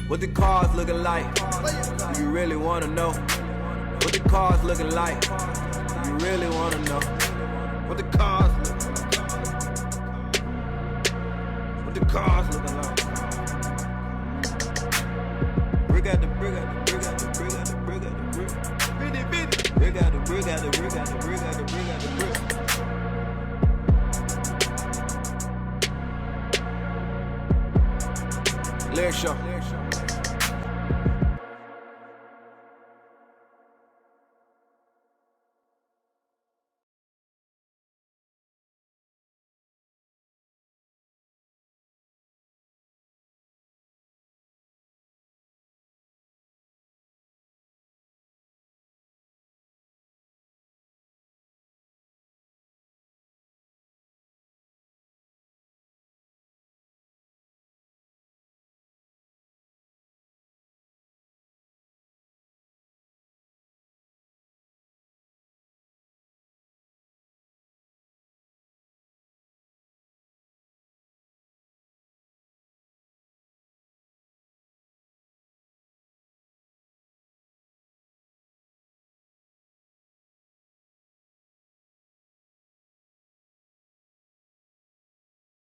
What the cars looking like? Do you really wanna know? What the cars looking like? Do you really wanna know? What the cars looking like? What the cars looking like? Brick out the brick out the brick out the brick out the brick out the brick. Brick out the brick out the brick out the brick out the brick out the brick. Lyric show.